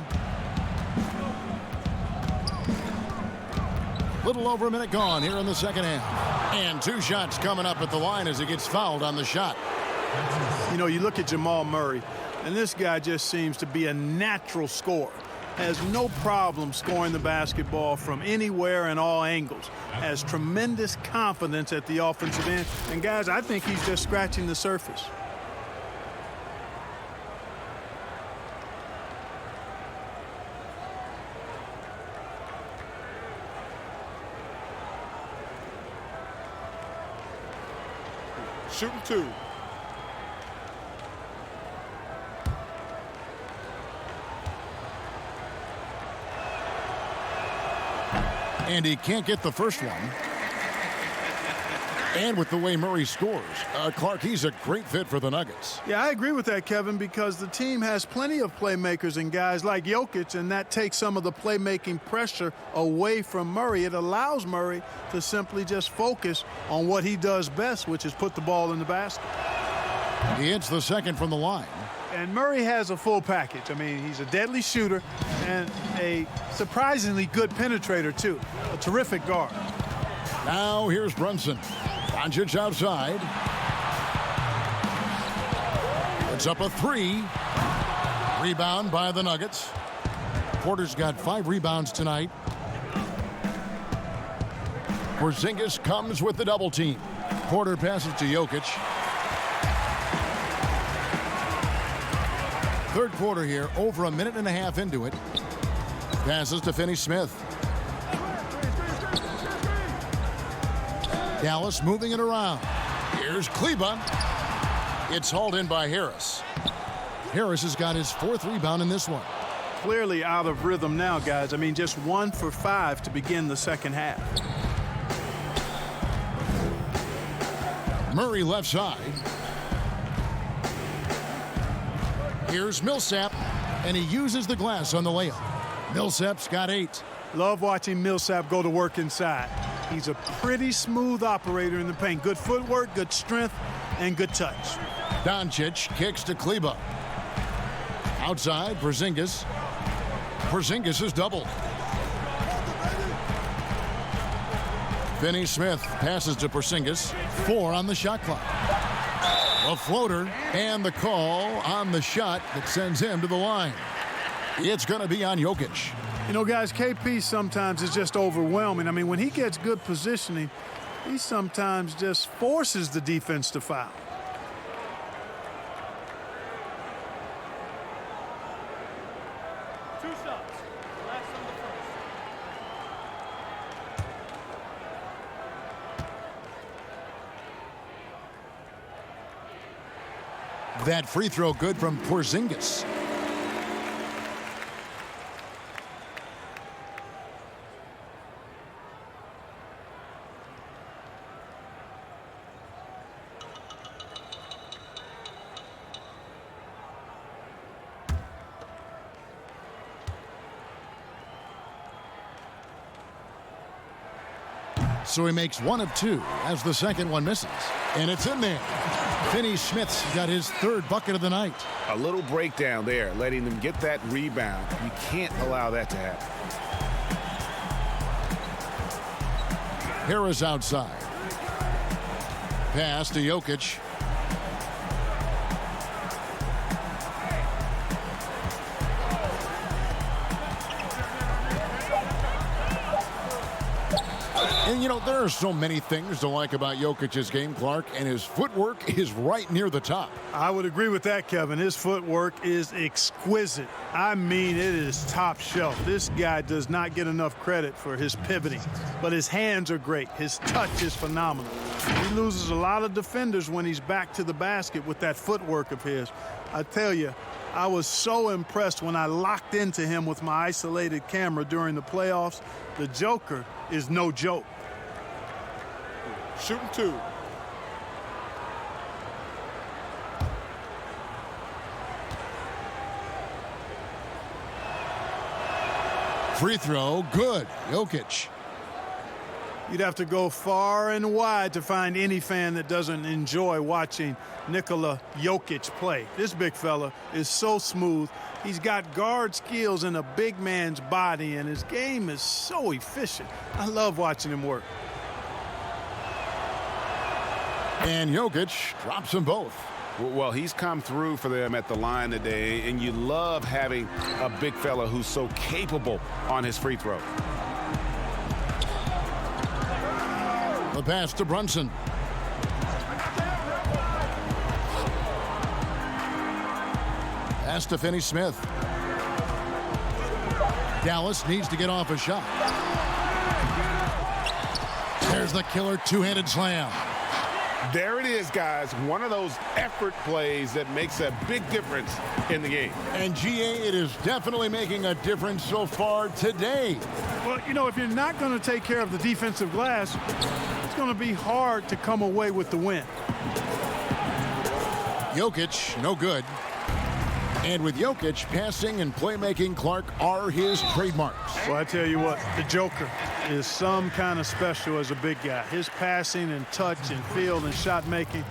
Little over a minute gone here in the second half. And 2 shots coming up at the line as he gets fouled on the shot. You know, you look at Jamal Murray, and this guy just seems to be a natural scorer. Has no problem scoring the basketball from anywhere and all angles. Has tremendous confidence at the offensive end. And guys, I think he's just scratching the surface. Shooting 2. And he can't get the first one. And with the way Murray scores, Clark, he's a great fit for the Nuggets. Yeah, I agree with that, Kevin, because the team has plenty of playmakers and guys like Jokic, and that takes some of the playmaking pressure away from Murray. It allows Murray to simply just focus on what he does best, which is put the ball in the basket. He hits the second from the line. And Murray has a full package. I mean, he's a deadly shooter and a surprisingly good penetrator, too. A terrific guard. Now here's Brunson. Doncic outside. It's up a 3. Rebound by the Nuggets. Porter's got 5 rebounds tonight. Porzingis comes with the double team. Porter passes to Jokic. Third quarter here, over a minute and a half into it. Passes to Finney-Smith. Dallas moving it around. Here's Kleba. It's hauled in by Harris. Harris has got his 4th rebound in this one. Clearly out of rhythm now, guys. I mean, just 1 for 5 to begin the second half. Murray left side. Here's Millsap, and he uses the glass on the layup. Millsap's got 8. Love watching Millsap go to work inside. He's a pretty smooth operator in the paint. Good footwork, good strength, and good touch. Doncic kicks to Kleba. Outside, Porzingis. Porzingis is doubled. Finney-Smith passes to Porzingis. 4 on the shot clock. A floater and the call on the shot that sends him to the line. It's going to be on Jokic. You know, guys, KP sometimes is just overwhelming. I mean, when he gets good positioning, he sometimes just forces the defense to foul. That free throw good from Porzingis. So he makes 1 of 2 as the second one misses. And it's in there. Finney-Smith's got his 3rd bucket of the night. A little breakdown there, letting them get that rebound. You can't allow that to happen. Harris outside. Pass to Jokic. And, you know, there are so many things to like about Jokic's game, Clark, and his footwork is right near the top. I would agree with that, Kevin. His footwork is exquisite. I mean, it is top shelf. This guy does not get enough credit for his pivoting, but his hands are great. His touch is phenomenal. He loses a lot of defenders when he's back to the basket with that footwork of his. I tell you, I was so impressed when I locked into him with my isolated camera during the playoffs. The Joker is no joke. Shooting 2. Free throw, good. Jokic. You'd have to go far and wide to find any fan that doesn't enjoy watching Nikola Jokic play. This big fella is so smooth. He's got guard skills in a big man's body, and his game is so efficient. I love watching him work. And Jokic drops them both. Well, he's come through for them at the line today, and you love having a big fella who's so capable on his free throw. The pass to Brunson. Pass to Finney-Smith. Dallas needs to get off a shot. There's the killer two-handed slam. There it is, guys. One of those effort plays that makes a big difference in the game. And GA, it is definitely making a difference so far today. Well, you know, if you're not going to take care of the defensive glass, it's going to be hard to come away with the win. Jokic, no good. And with Jokic, passing and playmaking, Clark, are his trademarks. Well, I tell you what, the Joker is some kind of special as a big guy. His passing and touch and field and shot making,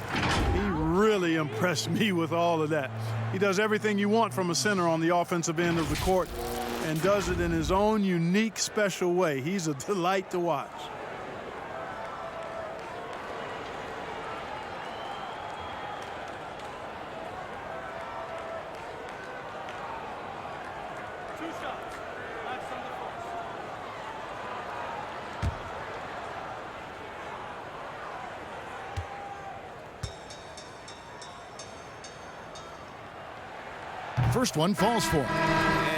he really impressed me with all of that. He does everything you want from a center on the offensive end of the court and does it in his own unique, special way. He's a delight to watch. First one falls for him.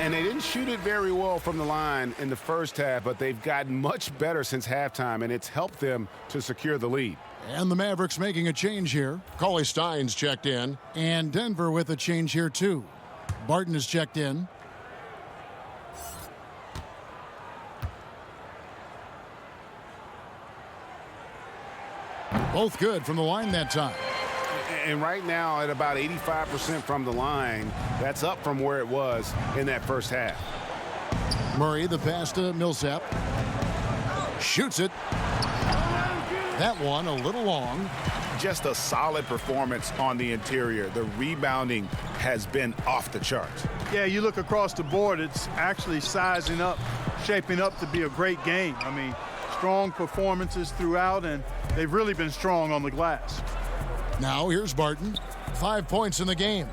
And they didn't shoot it very well from the line in the first half, but they've gotten much better since halftime, and it's helped them to secure the lead. And the Mavericks making a change here. Cauley Stein's checked in. And Denver with a change here, too. Barton is checked in. Both good from the line that time. And right now at about 85% from the line, that's up from where it was in that first half. Murray, the pass to Millsap. Shoots it. That one a little long. Just a solid performance on the interior. The rebounding has been off the charts. Yeah, you look across the board, it's actually sizing up, shaping up to be a great game. I mean, strong performances throughout, and they've really been strong on the glass. Now here's Barton. 5 points in the game.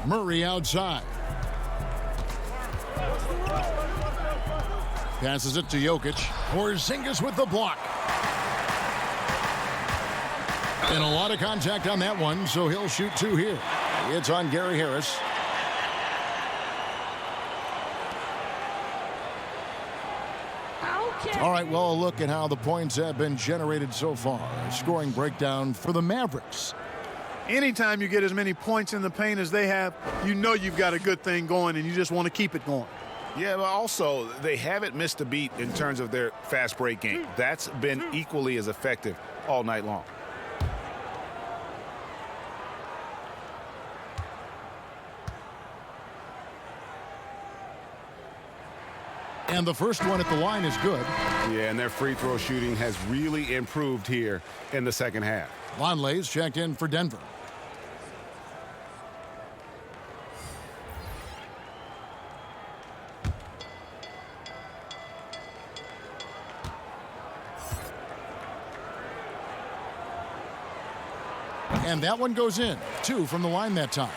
Murray outside. Passes it to Jokic. Porzingis with the block. And a lot of contact on that one, so he'll shoot 2 here. It's on Gary Harris. All right, well, a look at how the points have been generated so far. A scoring breakdown for the Mavericks. Anytime you get as many points in the paint as they have, you know you've got a good thing going, and you just want to keep it going. Yeah, but also, they haven't missed a beat in terms of their fast break game. That's been equally as effective all night long. And the first one at the line is good. Yeah, and their free throw shooting has really improved here in the second half. Longley's checked in for Denver. And that one goes in. 2 from the line that time.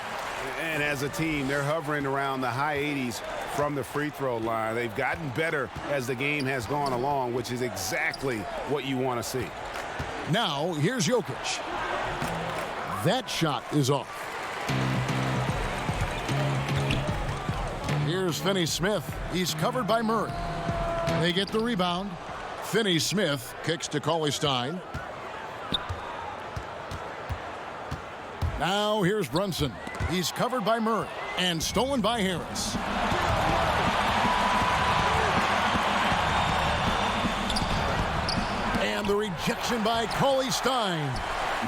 And as a team, they're hovering around the high 80s from the free throw line. They've gotten better as the game has gone along, which is exactly what you want to see. Now, here's Jokic. That shot is off. Here's Finney-Smith. He's covered by Murray. They get the rebound. Finney-Smith kicks to Cauley-Stein. Now here's Brunson. He's covered by Murray and stolen by Harris. And the rejection by Cauley-Stein.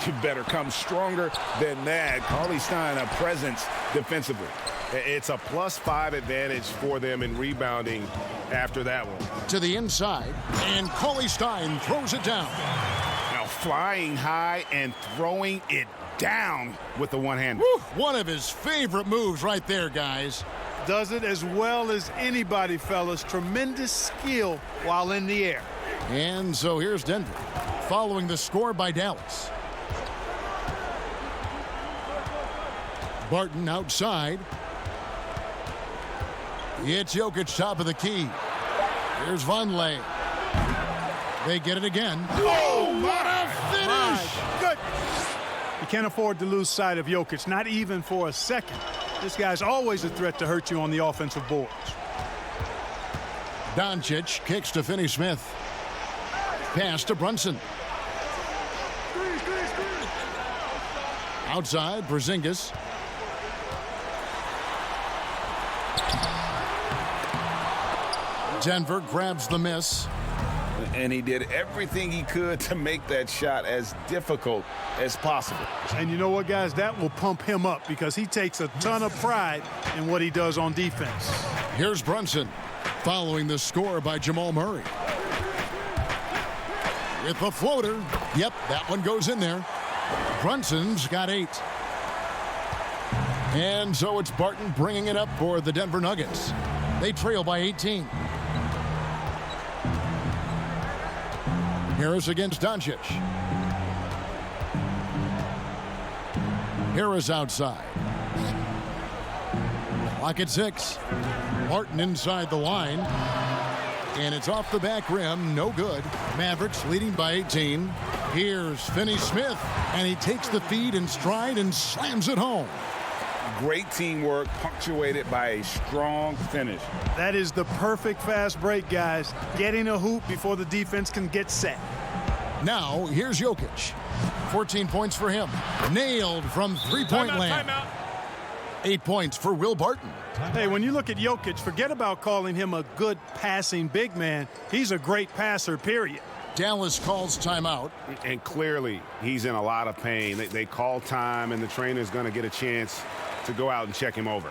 You better come stronger than that. Cauley-Stein, a presence defensively. It's a +5 advantage for them in rebounding after that one. To the inside, and Cauley-Stein throws it down. Now flying high and throwing it down with the one-hander. One of his favorite moves right there, guys. Does it as well as anybody, fellas. Tremendous skill while in the air. And so here's Denver, following the score by Dallas. Barton outside. It's Jokic top of the key. Here's Vonleh. They get it again. Oh, what a finish! Good. You can't afford to lose sight of Jokic, not even for a second. This guy's always a threat to hurt you on the offensive boards. Doncic kicks to Finney-Smith. Pass to Brunson. Outside, Porzingis. Denver grabs the miss. And he did everything he could to make that shot as difficult as possible. And you know what, guys? That will pump him up because he takes a ton of pride in what he does on defense. Here's Brunson, following the score by Jamal Murray. With the floater. Yep, that one goes in there. Brunson's got 8. And so it's Barton bringing it up for the Denver Nuggets. They trail by 18. Harris against Doncic. Harris outside. Clock at 6. Barton inside the line. And it's off the back rim. No good. Mavericks leading by 18. Here's Finney-Smith. And he takes the feed in stride and slams it home. Great teamwork, punctuated by a strong finish. That is the perfect fast break, guys. Getting a hoop before the defense can get set. Now, here's Jokic. 14 points for him. Nailed from three-point land. Timeout. 8 points for Will Barton. Hey, when you look at Jokic, forget about calling him a good passing big man. He's a great passer, period. Dallas calls timeout. And clearly, he's in a lot of pain. They call time, and the trainer's going to get a chance to go out and check him over.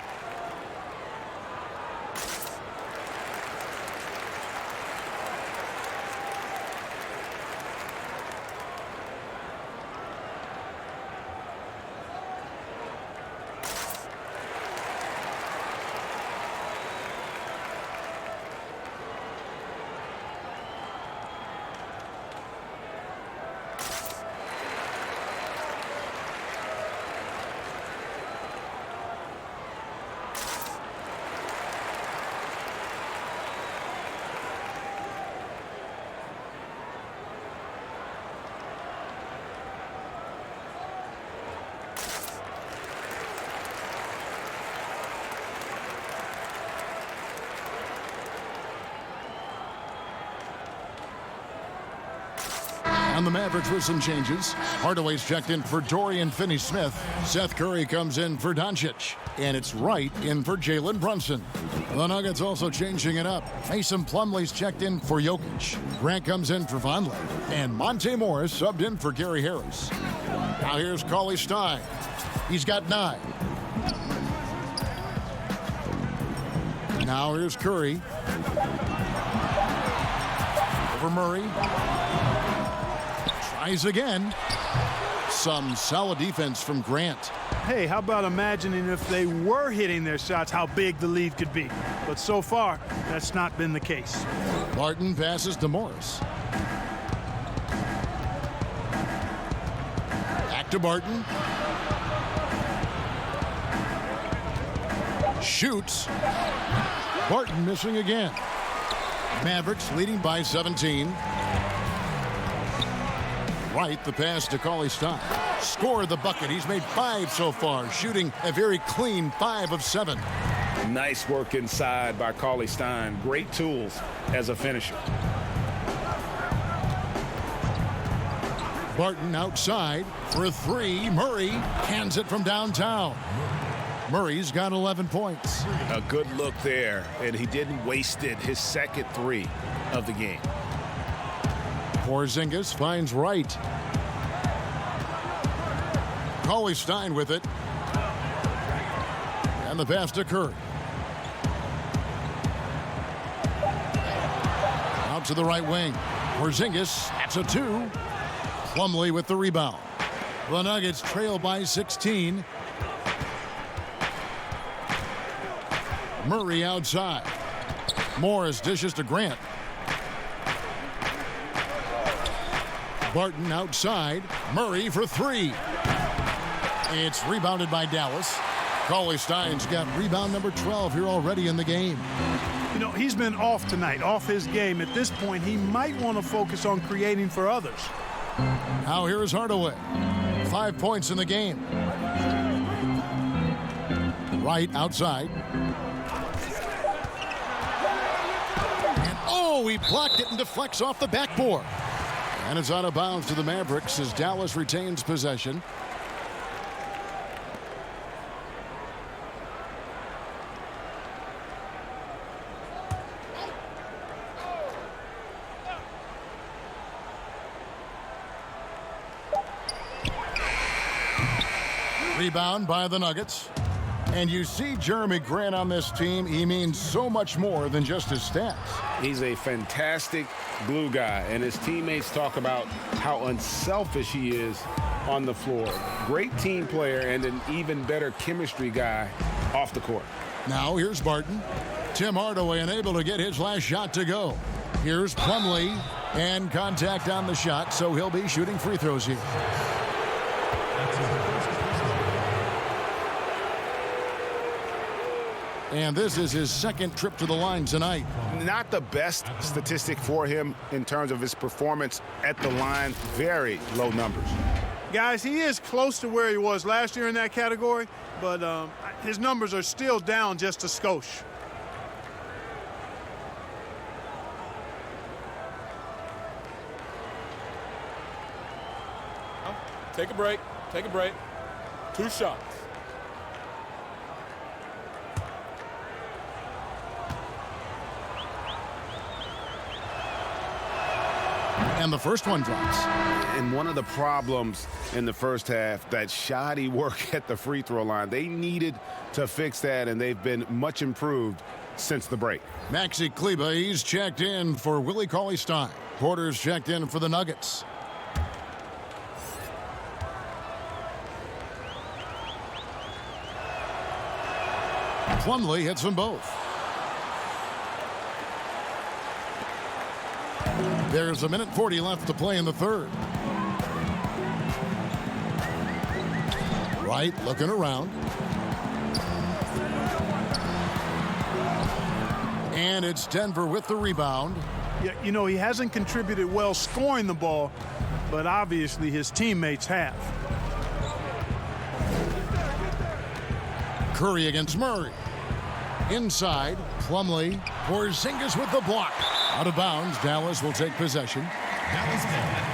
On the Mavericks with some changes. Hardaway's checked in for Dorian Finney-Smith. Seth Curry comes in for Doncic. And it's Wright in for Jalen Brunson. The Nuggets also changing it up. Mason Plumlee's checked in for Jokic. Grant comes in for Vonleh. And Monte Morris subbed in for Gary Harris. Now here's Cauley-Stein. He's got 9. Now here's Curry. Over Murray. Tries again. Some solid defense from Grant. Hey, how about imagining if they were hitting their shots, how big the lead could be? But so far, that's not been the case. Barton passes to Morris. Back to Barton. Shoots. Barton missing again. Mavericks leading by 17. Wright, the pass to Cauley-Stein. Scored the bucket. He's made 5 so far, shooting a very clean 5 of 7. Nice work inside by Cauley-Stein. Great tools as a finisher. Barton outside for a three. Murray hands it from downtown. Murray's got 11 points. A good look there, and he didn't waste it. His second three of the game. Porzingis finds Wright. Cauley-Stein with it. And the pass to Curry. Out to the right wing. Porzingis, that's a two. Plumlee with the rebound. The Nuggets trail by 16. Murray outside. Morris dishes to Grant. Barton outside. Murray for three. It's rebounded by Dallas. Cauley-Stein's got rebound number 12 here already in the game. You know, he's been off tonight, off his game. At this point, he might want to focus on creating for others. Now here's Hardaway. 5 points in the game. Wright outside. And oh, he blocked it and deflects off the backboard. And it's out of bounds to the Mavericks as Dallas retains possession. Rebound by the Nuggets. And you see Jeremy Grant on this team. He means so much more than just his stats. He's a fantastic glue guy, and his teammates talk about how unselfish he is on the floor. Great team player and an even better chemistry guy off the court. Now here's Barton. Tim Hardaway unable to get his last shot to go. Here's Plumlee, and contact on the shot, so he'll be shooting free throws here. And this is his second trip to the line tonight. Not the best statistic for him in terms of his performance at the line. Very low numbers. Guys, he is close to where he was last year in that category, but his numbers are still down just a skosh. Take a break. Take a break. 2 shots. And the first one drops. And one of the problems in the first half, that shoddy work at the free throw line. They needed to fix that, and they've been much improved since the break. Maxi Kleber, he's checked in for Willie Cauley-Stein. Porter's checked in for the Nuggets. Plumlee hits them both. There's 1:40 left to play in the third. Wright looking around. And it's Denver with the rebound. Yeah, you know, he hasn't contributed well scoring the ball, but obviously his teammates have. Curry against Murray. Inside, Plumlee. Porzingis with the block. Out of bounds, Dallas will take possession. Dallas ball.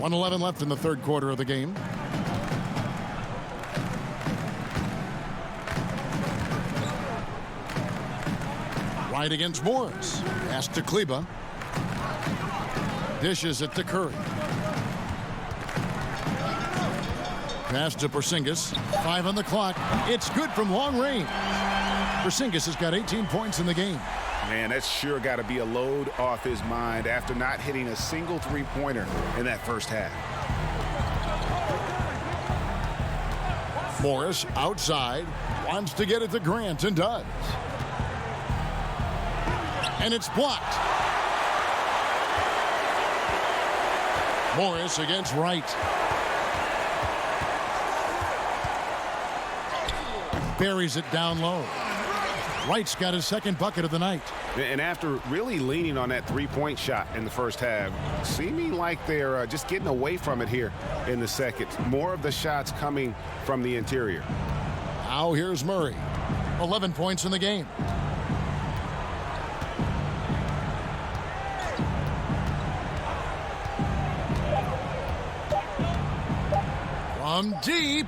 1:11 left in the third quarter of the game. Right against Morris. Pass to Kleber. Dishes it to Curry. Pass to Porzingis. 5 on the clock. It's good from long range. Porzingis has got 18 points in the game. Man, that's sure got to be a load off his mind after not hitting a single three-pointer in that first half. Morris outside. Wants to get it to Grant and does. And it's blocked. Morris against Wright. Buries it down low. Wright's got his second bucket of the night. And after really leaning on that three-point shot in the first half, seeming like they're just getting away from it here in the second. More of the shots coming from the interior. Now here's Murray. 11 points in the game. From deep.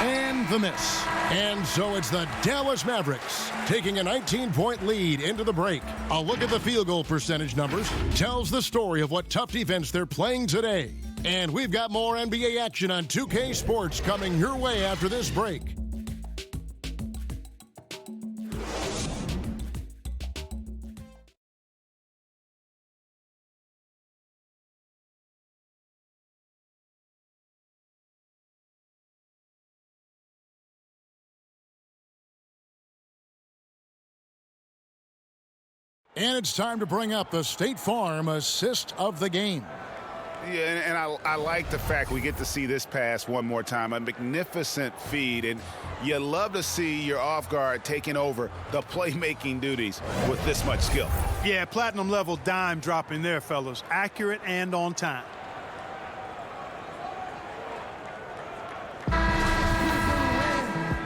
And the miss. And so it's the Dallas Mavericks taking a 19-point lead into the break. A look at the field goal percentage numbers tells the story of what tough defense they're playing today. And we've got more NBA action on 2K Sports coming your way after this break. And it's time to bring up the State Farm assist of the game. Yeah, and I like the fact we get to see this pass one more time. A magnificent feed, and you love to see your off guard taking over the playmaking duties with this much skill. Yeah, platinum level dime dropping there, fellas. Accurate and on time.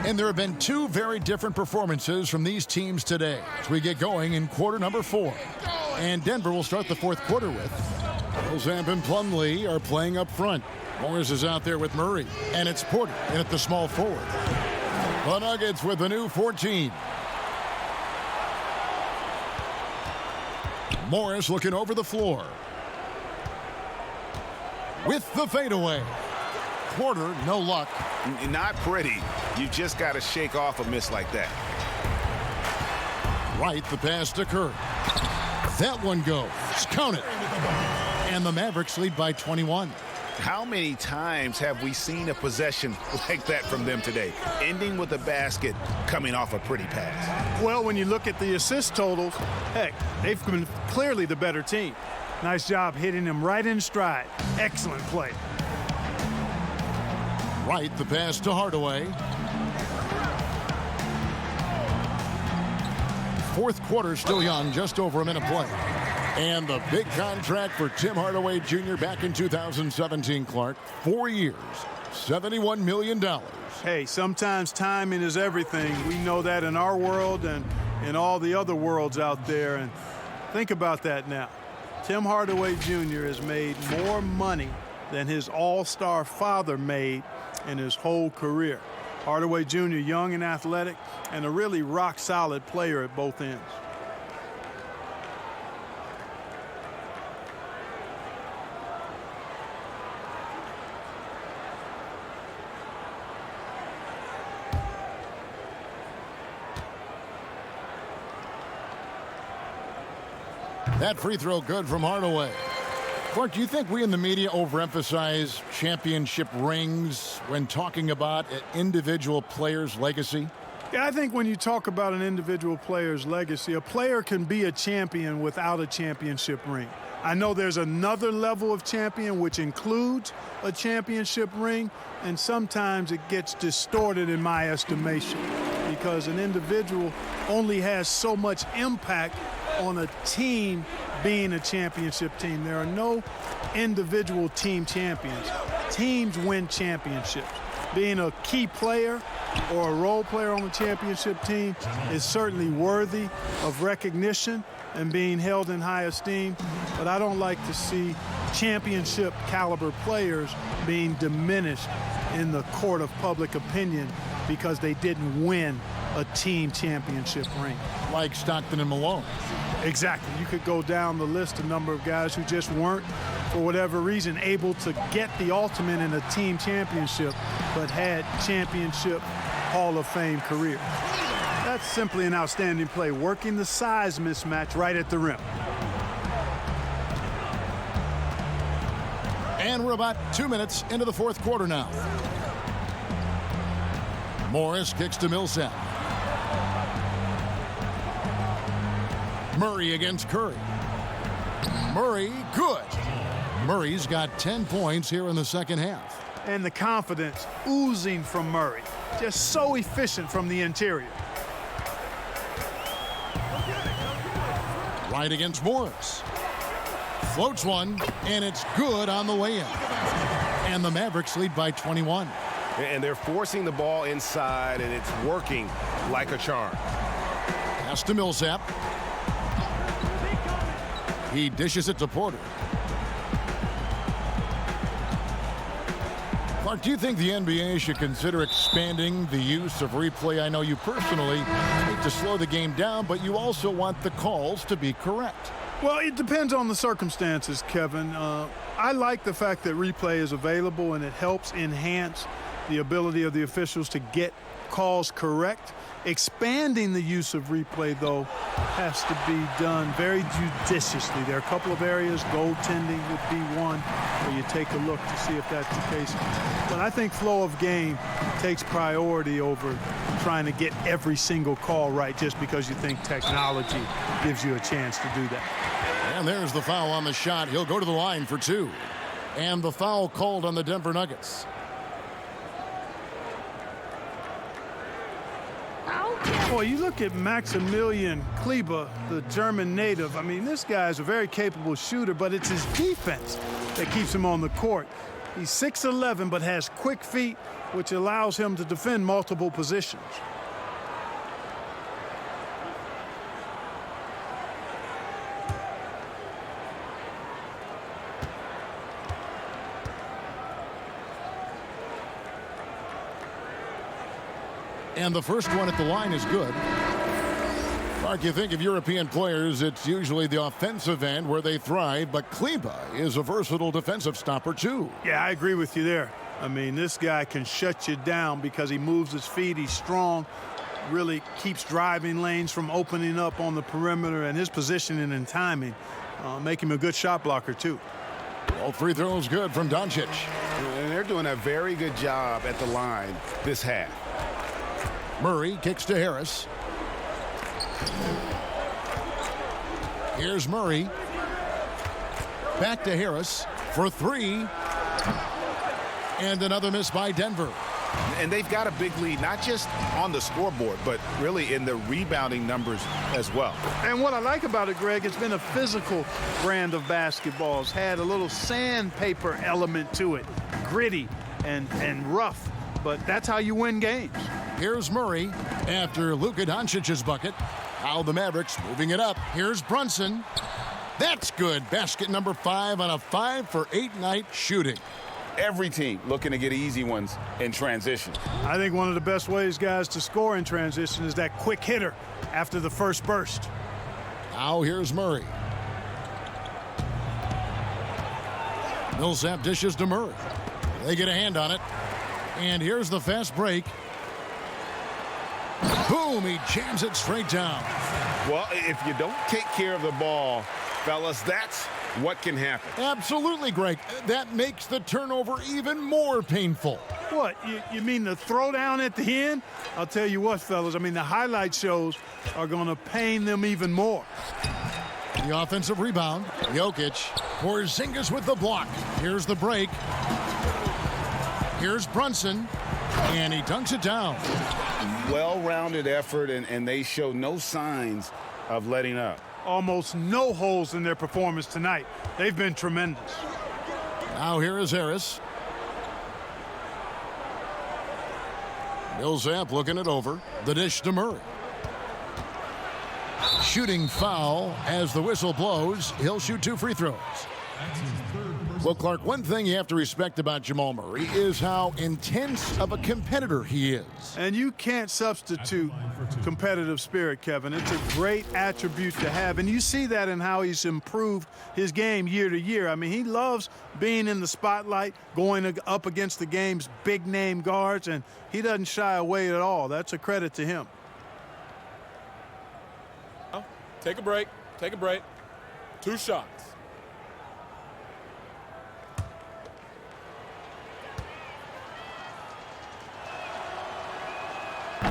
And there have been two very different performances from these teams today as we get going in quarter number 4. And Denver will start the fourth quarter with Zamp and Plumlee are playing up front. Morris is out there with Murray, and it's Porter in at the small forward. The Nuggets with a new 14. Morris looking over the floor. With the fadeaway. Porter, no luck. Not pretty. You just got to shake off a miss like that. Right, the pass to Curry. That one goes. Count it. And the Mavericks lead by 21. How many times have we seen a possession like that from them today, ending with a basket coming off a pretty pass? Well, when you look at the assist totals, heck, they've been clearly the better team. Nice job hitting them right in stride. Excellent play. Right, the pass to Hardaway. Fourth quarter still young, just over a minute play. And the big contract for Tim Hardaway Jr. back in 2017, Clark. 4 years, $71 million. Hey, sometimes timing is everything. We know that in our world and in all the other worlds out there. And think about that now. Tim Hardaway Jr. has made more money than his all-star father made in his whole career. Hardaway Jr., young and athletic, and a really rock-solid player at both ends. That free throw good from Hardaway. Clark, do you think we in the media overemphasize championship rings when talking about an individual player's legacy? Yeah, I think when you talk about an individual player's legacy, a player can be a champion without a championship ring. I know there's another level of champion which includes a championship ring, and sometimes it gets distorted in my estimation because an individual only has so much impact on a team being a championship team. There are no individual team champions. Teams win championships. Being a key player or a role player on the championship team is certainly worthy of recognition and being held in high esteem, but I don't like to see championship caliber players being diminished in the court of public opinion because they didn't win a team championship ring. Like Stockton and Malone. Exactly. You could go down the list, a number of guys who just weren't, for whatever reason, able to get the ultimate in a team championship, but had championship Hall of Fame career. That's simply an outstanding play, working the size mismatch right at the rim. And we're about 2 minutes into the fourth quarter now. Morris kicks to Millsap. Murray against Curry. Murray, good. Murray's got 10 points here in the second half. And the confidence oozing from Murray. Just so efficient from the interior. Right against Morris. Floats one, and it's good on the way in. And the Mavericks lead by 21. And they're forcing the ball inside, and it's working like a charm. Pass to Millsap. He dishes it to Porter. Clark, do you think the NBA should consider expanding the use of replay? I know you personally hate to slow the game down, but you also want the calls to be correct. Well, it depends on the circumstances, Kevin. I like the fact that replay is available and it helps enhance the ability of the officials to get calls correct. Expanding the use of replay, though, has to be done very judiciously. There are a couple of areas, goaltending would be one, where you take a look to see if that's the case. But I think flow of game takes priority over trying to get every single call right just because you think technology gives you a chance to do that. And there's the foul on the shot. He'll go to the line for two. And the foul called on the Denver Nuggets. Boy, you look at Maximilian Kleber, the German native. I mean, this guy's a very capable shooter, but it's his defense that keeps him on the court. He's 6'11", but has quick feet, which allows him to defend multiple positions. And the first one at the line is good. Mark, you think of European players, it's usually the offensive end where they thrive, but Kleber is a versatile defensive stopper too. Yeah, I agree with you there. I mean, this guy can shut you down because he moves his feet, he's strong, really keeps driving lanes from opening up on the perimeter, and his positioning and timing make him a good shot blocker too. All free throws good from Doncic. And they're doing a very good job at the line this half. Murray kicks to Harris. Here's Murray. Back to Harris for three. And another miss by Denver. And they've got a big lead, not just on the scoreboard, but really in the rebounding numbers as well. And what I like about it, Greg, it's been a physical brand of basketball. It's had a little sandpaper element to it, gritty and rough, but that's how you win games. Here's Murray after Luka Doncic's bucket. Now the Mavericks moving it up. Here's Brunson. That's good. Basket number 5 on a 5-for-8 night shooting. Every team looking to get easy ones in transition. I think one of the best ways, guys, to score in transition is that quick hitter after the first burst. Now here's Murray. Millsap dishes to Murray. They get a hand on it. And here's the fast break. Boom, he jams it straight down. Well, if you don't take care of the ball, fellas, that's what can happen. Absolutely, Greg. That makes the turnover even more painful. What, you mean the throwdown at the end? I'll tell you what, fellas, I mean, the highlight shows are going to pain them even more. The offensive rebound. Jokic. Porzingis with the block. Here's the break. Here's Brunson. And he dunks it down. Well-rounded effort, and they show no signs of letting up. Almost no holes in their performance tonight. They've been tremendous. Now here is Harris. Millsap looking it over. The dish to Murray. Shooting foul as the whistle blows. He'll shoot 2 free throws. Well, Clark, one thing you have to respect about Jamal Murray is how intense of a competitor he is. And you can't substitute competitive spirit, Kevin. It's a great attribute to have, and you see that in how he's improved his game year to year. I mean, he loves being in the spotlight, going up against the game's big-name guards, and he doesn't shy away at all. That's a credit to him. Take a break. Take a break. 2 shots.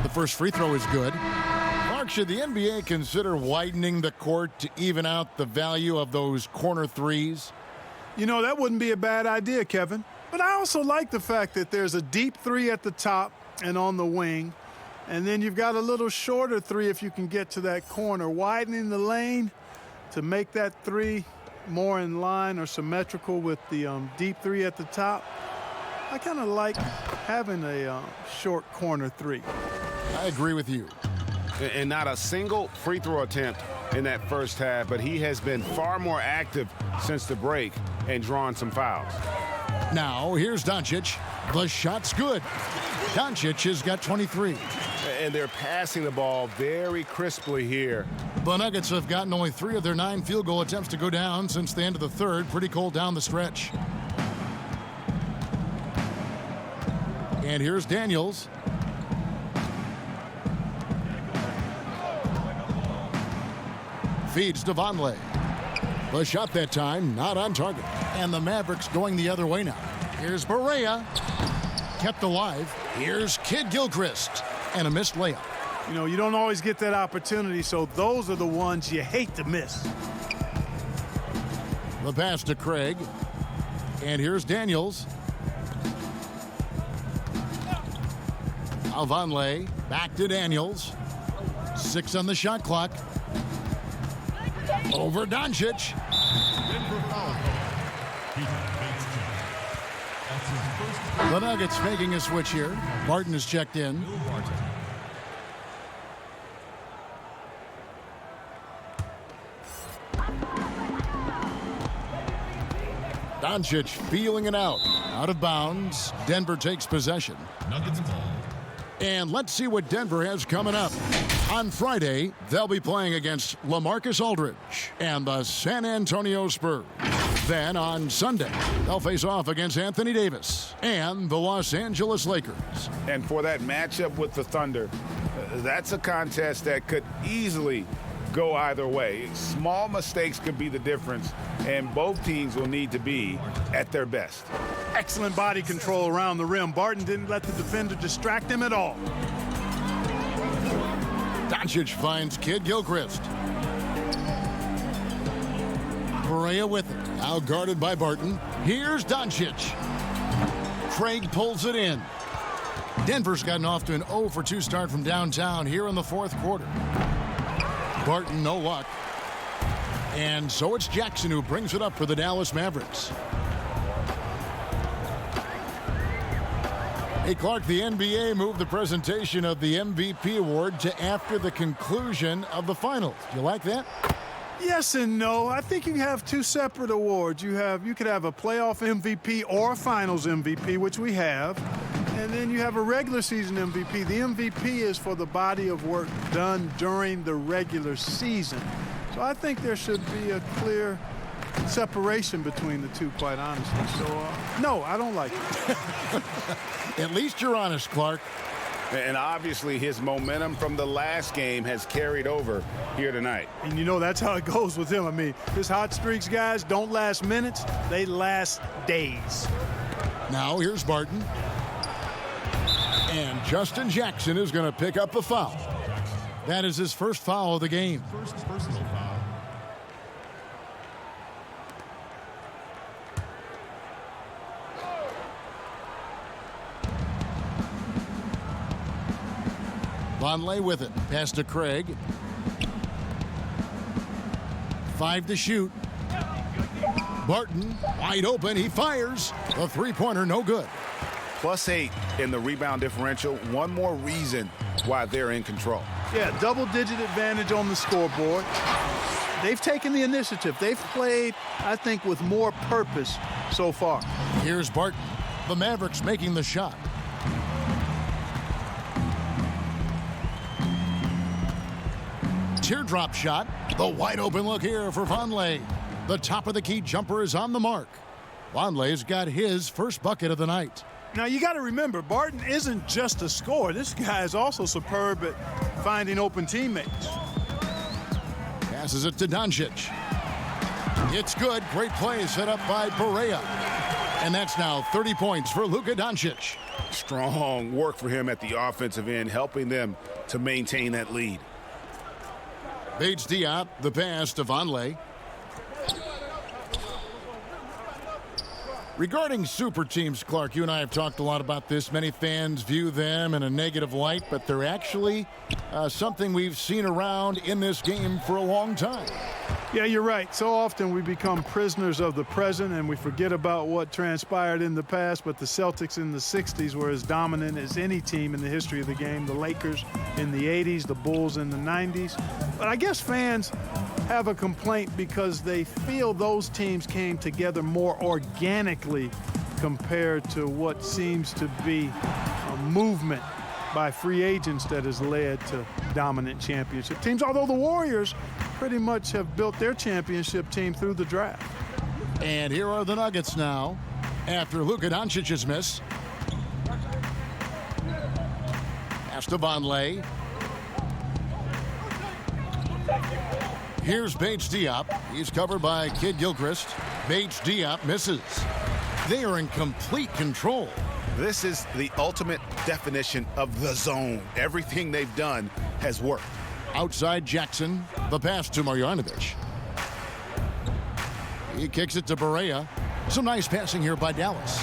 The first free throw is good. Mark, should the NBA consider widening the court to even out the value of those corner threes? You know, that wouldn't be a bad idea, Kevin. But I also like the fact that there's a deep three at the top and on the wing. And then you've got a little shorter three if you can get to that corner. Widening the lane to make that three more in line or symmetrical with the deep three at the top. I kind of like having a short corner three. I agree with you. And not a single free throw attempt in that first half, but he has been far more active since the break and drawn some fouls. Now, here's Doncic. The shot's good. Doncic has got 23. And they're passing the ball very crisply here. The Nuggets have gotten only 3 of their 9 field goal attempts to go down since the end of the third. Pretty cold down the stretch. And here's Daniels. Feeds to Vonleh. The shot that time, not on target. And the Mavericks going the other way now. Here's Barea. Kept alive. Here's Kid Gilchrist. And a missed layup. You know, you don't always get that opportunity, so those are the ones you hate to miss. The pass to Craig. And here's Daniels. Now Vonleh. Back to Daniels. 6 on the shot clock. Over Doncic. The Nuggets making a switch here. Barton is checked in. Doncic feeling it out. Out of bounds. Denver takes possession. Nuggets ball. And let's see what Denver has coming up. On Friday, they'll be playing against LaMarcus Aldridge and the San Antonio Spurs. Then on Sunday, they'll face off against Anthony Davis and the Los Angeles Lakers. And for that matchup with the Thunder, that's a contest that could easily go either way. Small mistakes could be the difference, and both teams will need to be at their best. Excellent body control around the rim. Barton didn't let the defender distract him at all. Doncic finds Kid Gilchrist. Barea with it. Now guarded by Barton. Here's Doncic. Craig pulls it in. Denver's gotten off to an 0 for 2 start from downtown here in the fourth quarter. Barton, no luck. And so it's Jackson who brings it up for the Dallas Mavericks. Hey, Clark, the NBA moved the presentation of the MVP award to after the conclusion of the finals. Do you like that? Yes and no. I think you have 2 separate awards. You could have a playoff MVP or a finals MVP, which we have. And then you have a regular season MVP. The MVP is for the body of work done during the regular season. So I think there should be a clear separation between the two, quite honestly. So, no, I don't like it. At least you're honest, Clark. And obviously his momentum from the last game has carried over here tonight. And you know that's how it goes with him. I mean, his hot streaks, guys, don't last minutes. They last days. Now here's Barton. And Justin Jackson is going to pick up the foul. That is his first foul of the game. First personal foul. Vonleh with it. Pass to Craig. 5 to shoot. Barton wide open. He fires. The three-pointer no good. +8 in the rebound differential. One more reason why they're in control. Yeah, double-digit advantage on the scoreboard. They've taken the initiative. They've played, I think, with more purpose so far. Here's Barton. The Mavericks making the shot. Teardrop shot. The wide open look here for Vonleh. The top of the key jumper is on the mark. Vonleh's got his first bucket of the night. Now, you got to remember, Barton isn't just a scorer. This guy is also superb at finding open teammates. Passes it to Doncic. It's good. Great play set up by Barea. And that's now 30 points for Luka Doncic. Strong work for him at the offensive end, helping them to maintain that lead. Bates Diop, the pass to Vonleh. Regarding super teams, Clark, you and I have talked a lot about this. Many fans view them in a negative light, but they're actually something we've seen around in this game for a long time. Yeah, you're right. So often we become prisoners of the present and we forget about what transpired in the past, but the Celtics in the 60s were as dominant as any team in the history of the game. The Lakers in the 80s, the Bulls in the 90s. But I guess fans have a complaint because they feel those teams came together more organically compared to what seems to be a movement by free agents that has led to dominant championship teams, although the Warriors pretty much have built their championship team through the draft. And here are the Nuggets now after Luka Doncic's miss. Pass to Vonleh. Here's Bates Diop. He's covered by Kid Gilchrist. Bates Diop misses. They are in complete control. This is the ultimate definition of the zone. Everything they've done has worked. Outside Jackson, the pass to Marjanovic. He kicks it to Barea. Some nice passing here by Dallas.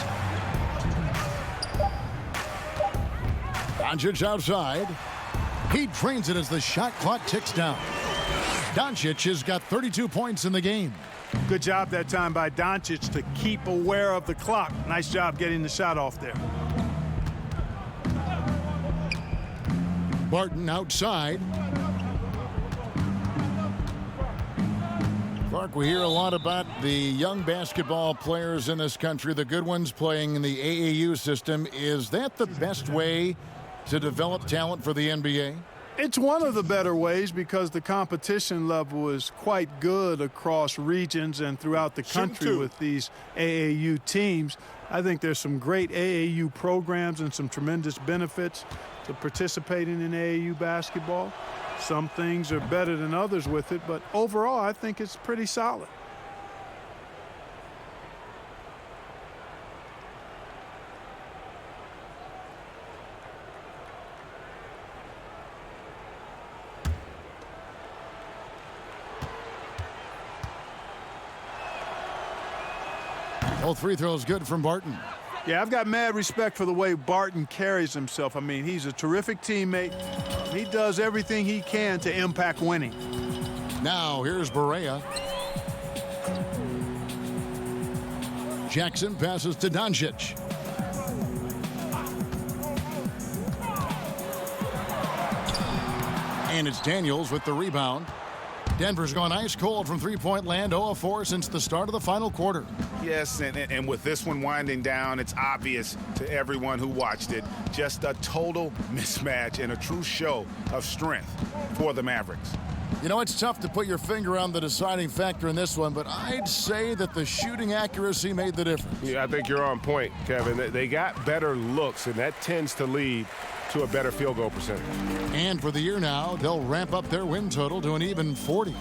Doncic outside. He drains it as the shot clock ticks down. Doncic has got 32 points in the game. Good job that time by Doncic to keep aware of the clock. Nice job getting the shot off there. Barton outside. Clark, we hear a lot about the young basketball players in this country, the good ones playing in the AAU system. Is that the best way to develop talent for the NBA? It's one of the better ways because the competition level is quite good across regions and throughout the country with these AAU teams. I think there's some great AAU programs and some tremendous benefits to participating in AAU basketball. Some things are better than others with it, but overall I think it's pretty solid. Both free throws good from Barton. Yeah, I've got mad respect for the way Barton carries himself. I mean, he's a terrific teammate. He does everything he can to impact winning. Now here's Barea. Jackson passes to Doncic. And it's Daniels with the rebound. Denver's gone ice cold from three-point land, 0 of 4 since the start of the final quarter. Yes, and with this one winding down, it's obvious to everyone who watched it. Just a total mismatch and a true show of strength for the Mavericks. You know, it's tough to put your finger on the deciding factor in this one, but I'd say that the shooting accuracy made the difference. Yeah, I think you're on point, Kevin. They got better looks, and that tends to lead to a better field goal percentage. And for the year now, they'll ramp up their win total to an even 40.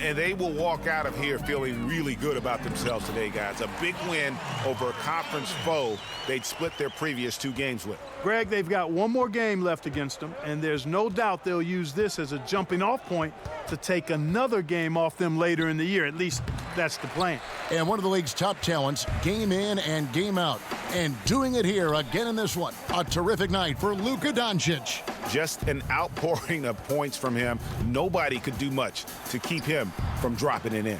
And they will walk out of here feeling really good about themselves today, guys. A big win over a conference foe they'd split their previous 2 games with. Greg, they've got one more game left against them, and there's no doubt they'll use this as a jumping-off point to take another game off them later in the year. At least that's the plan. And one of the league's top talents, game in and game out. And doing it here again in this one. A terrific night for Luka Doncic. Just an outpouring of points from him. Nobody could do much to keep him from dropping it in.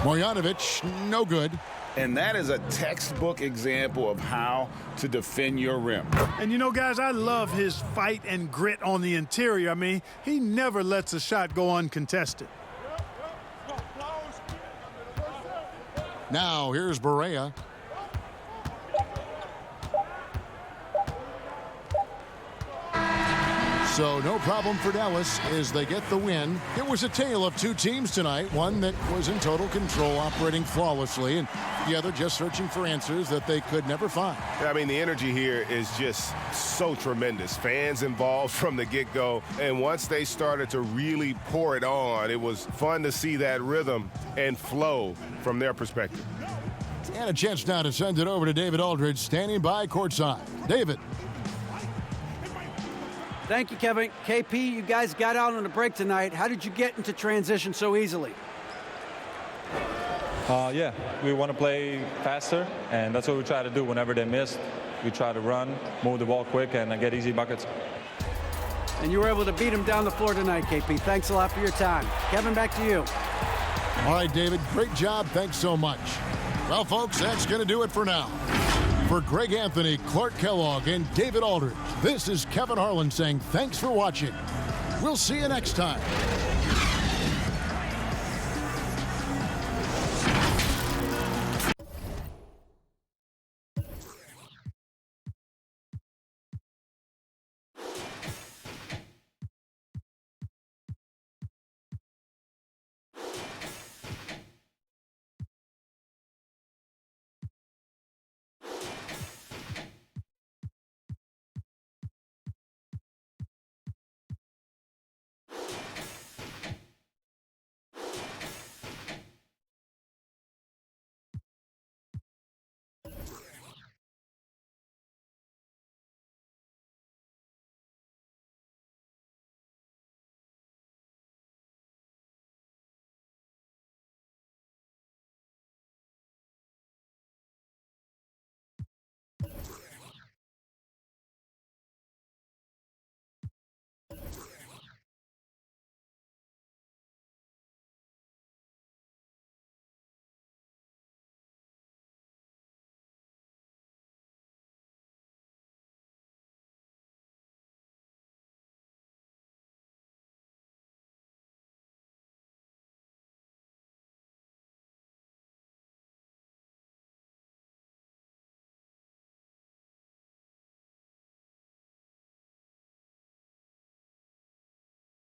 Marjanovic, no good. And that is a textbook example of how to defend your rim. And you know, guys, I love his fight and grit on the interior. I mean, he never lets a shot go uncontested. Now here's Barea. So no problem for Dallas as they get the win. It was a tale of 2 teams tonight, one that was in total control, operating flawlessly, and the other just searching for answers that they could never find. I mean, the energy here is just so tremendous. Fans involved from the get-go, and once they started to really pour it on, it was fun to see that rhythm and flow from their perspective. And a chance now to send it over to David Aldridge, standing by courtside. David. Thank you, Kevin. KP, you guys got out on a break tonight. How did you get into transition so easily? Yeah, we want to play faster, and that's what we try to do whenever they miss. We try to run, move the ball quick, and get easy buckets. And you were able to beat them down the floor tonight, KP. Thanks a lot for your time. Kevin, back to you. All right, David, great job. Thanks so much. Well, folks, that's going to do it for now. For Greg Anthony, Clark Kellogg, and David Aldridge, this is Kevin Harlan saying thanks for watching. We'll see you next time.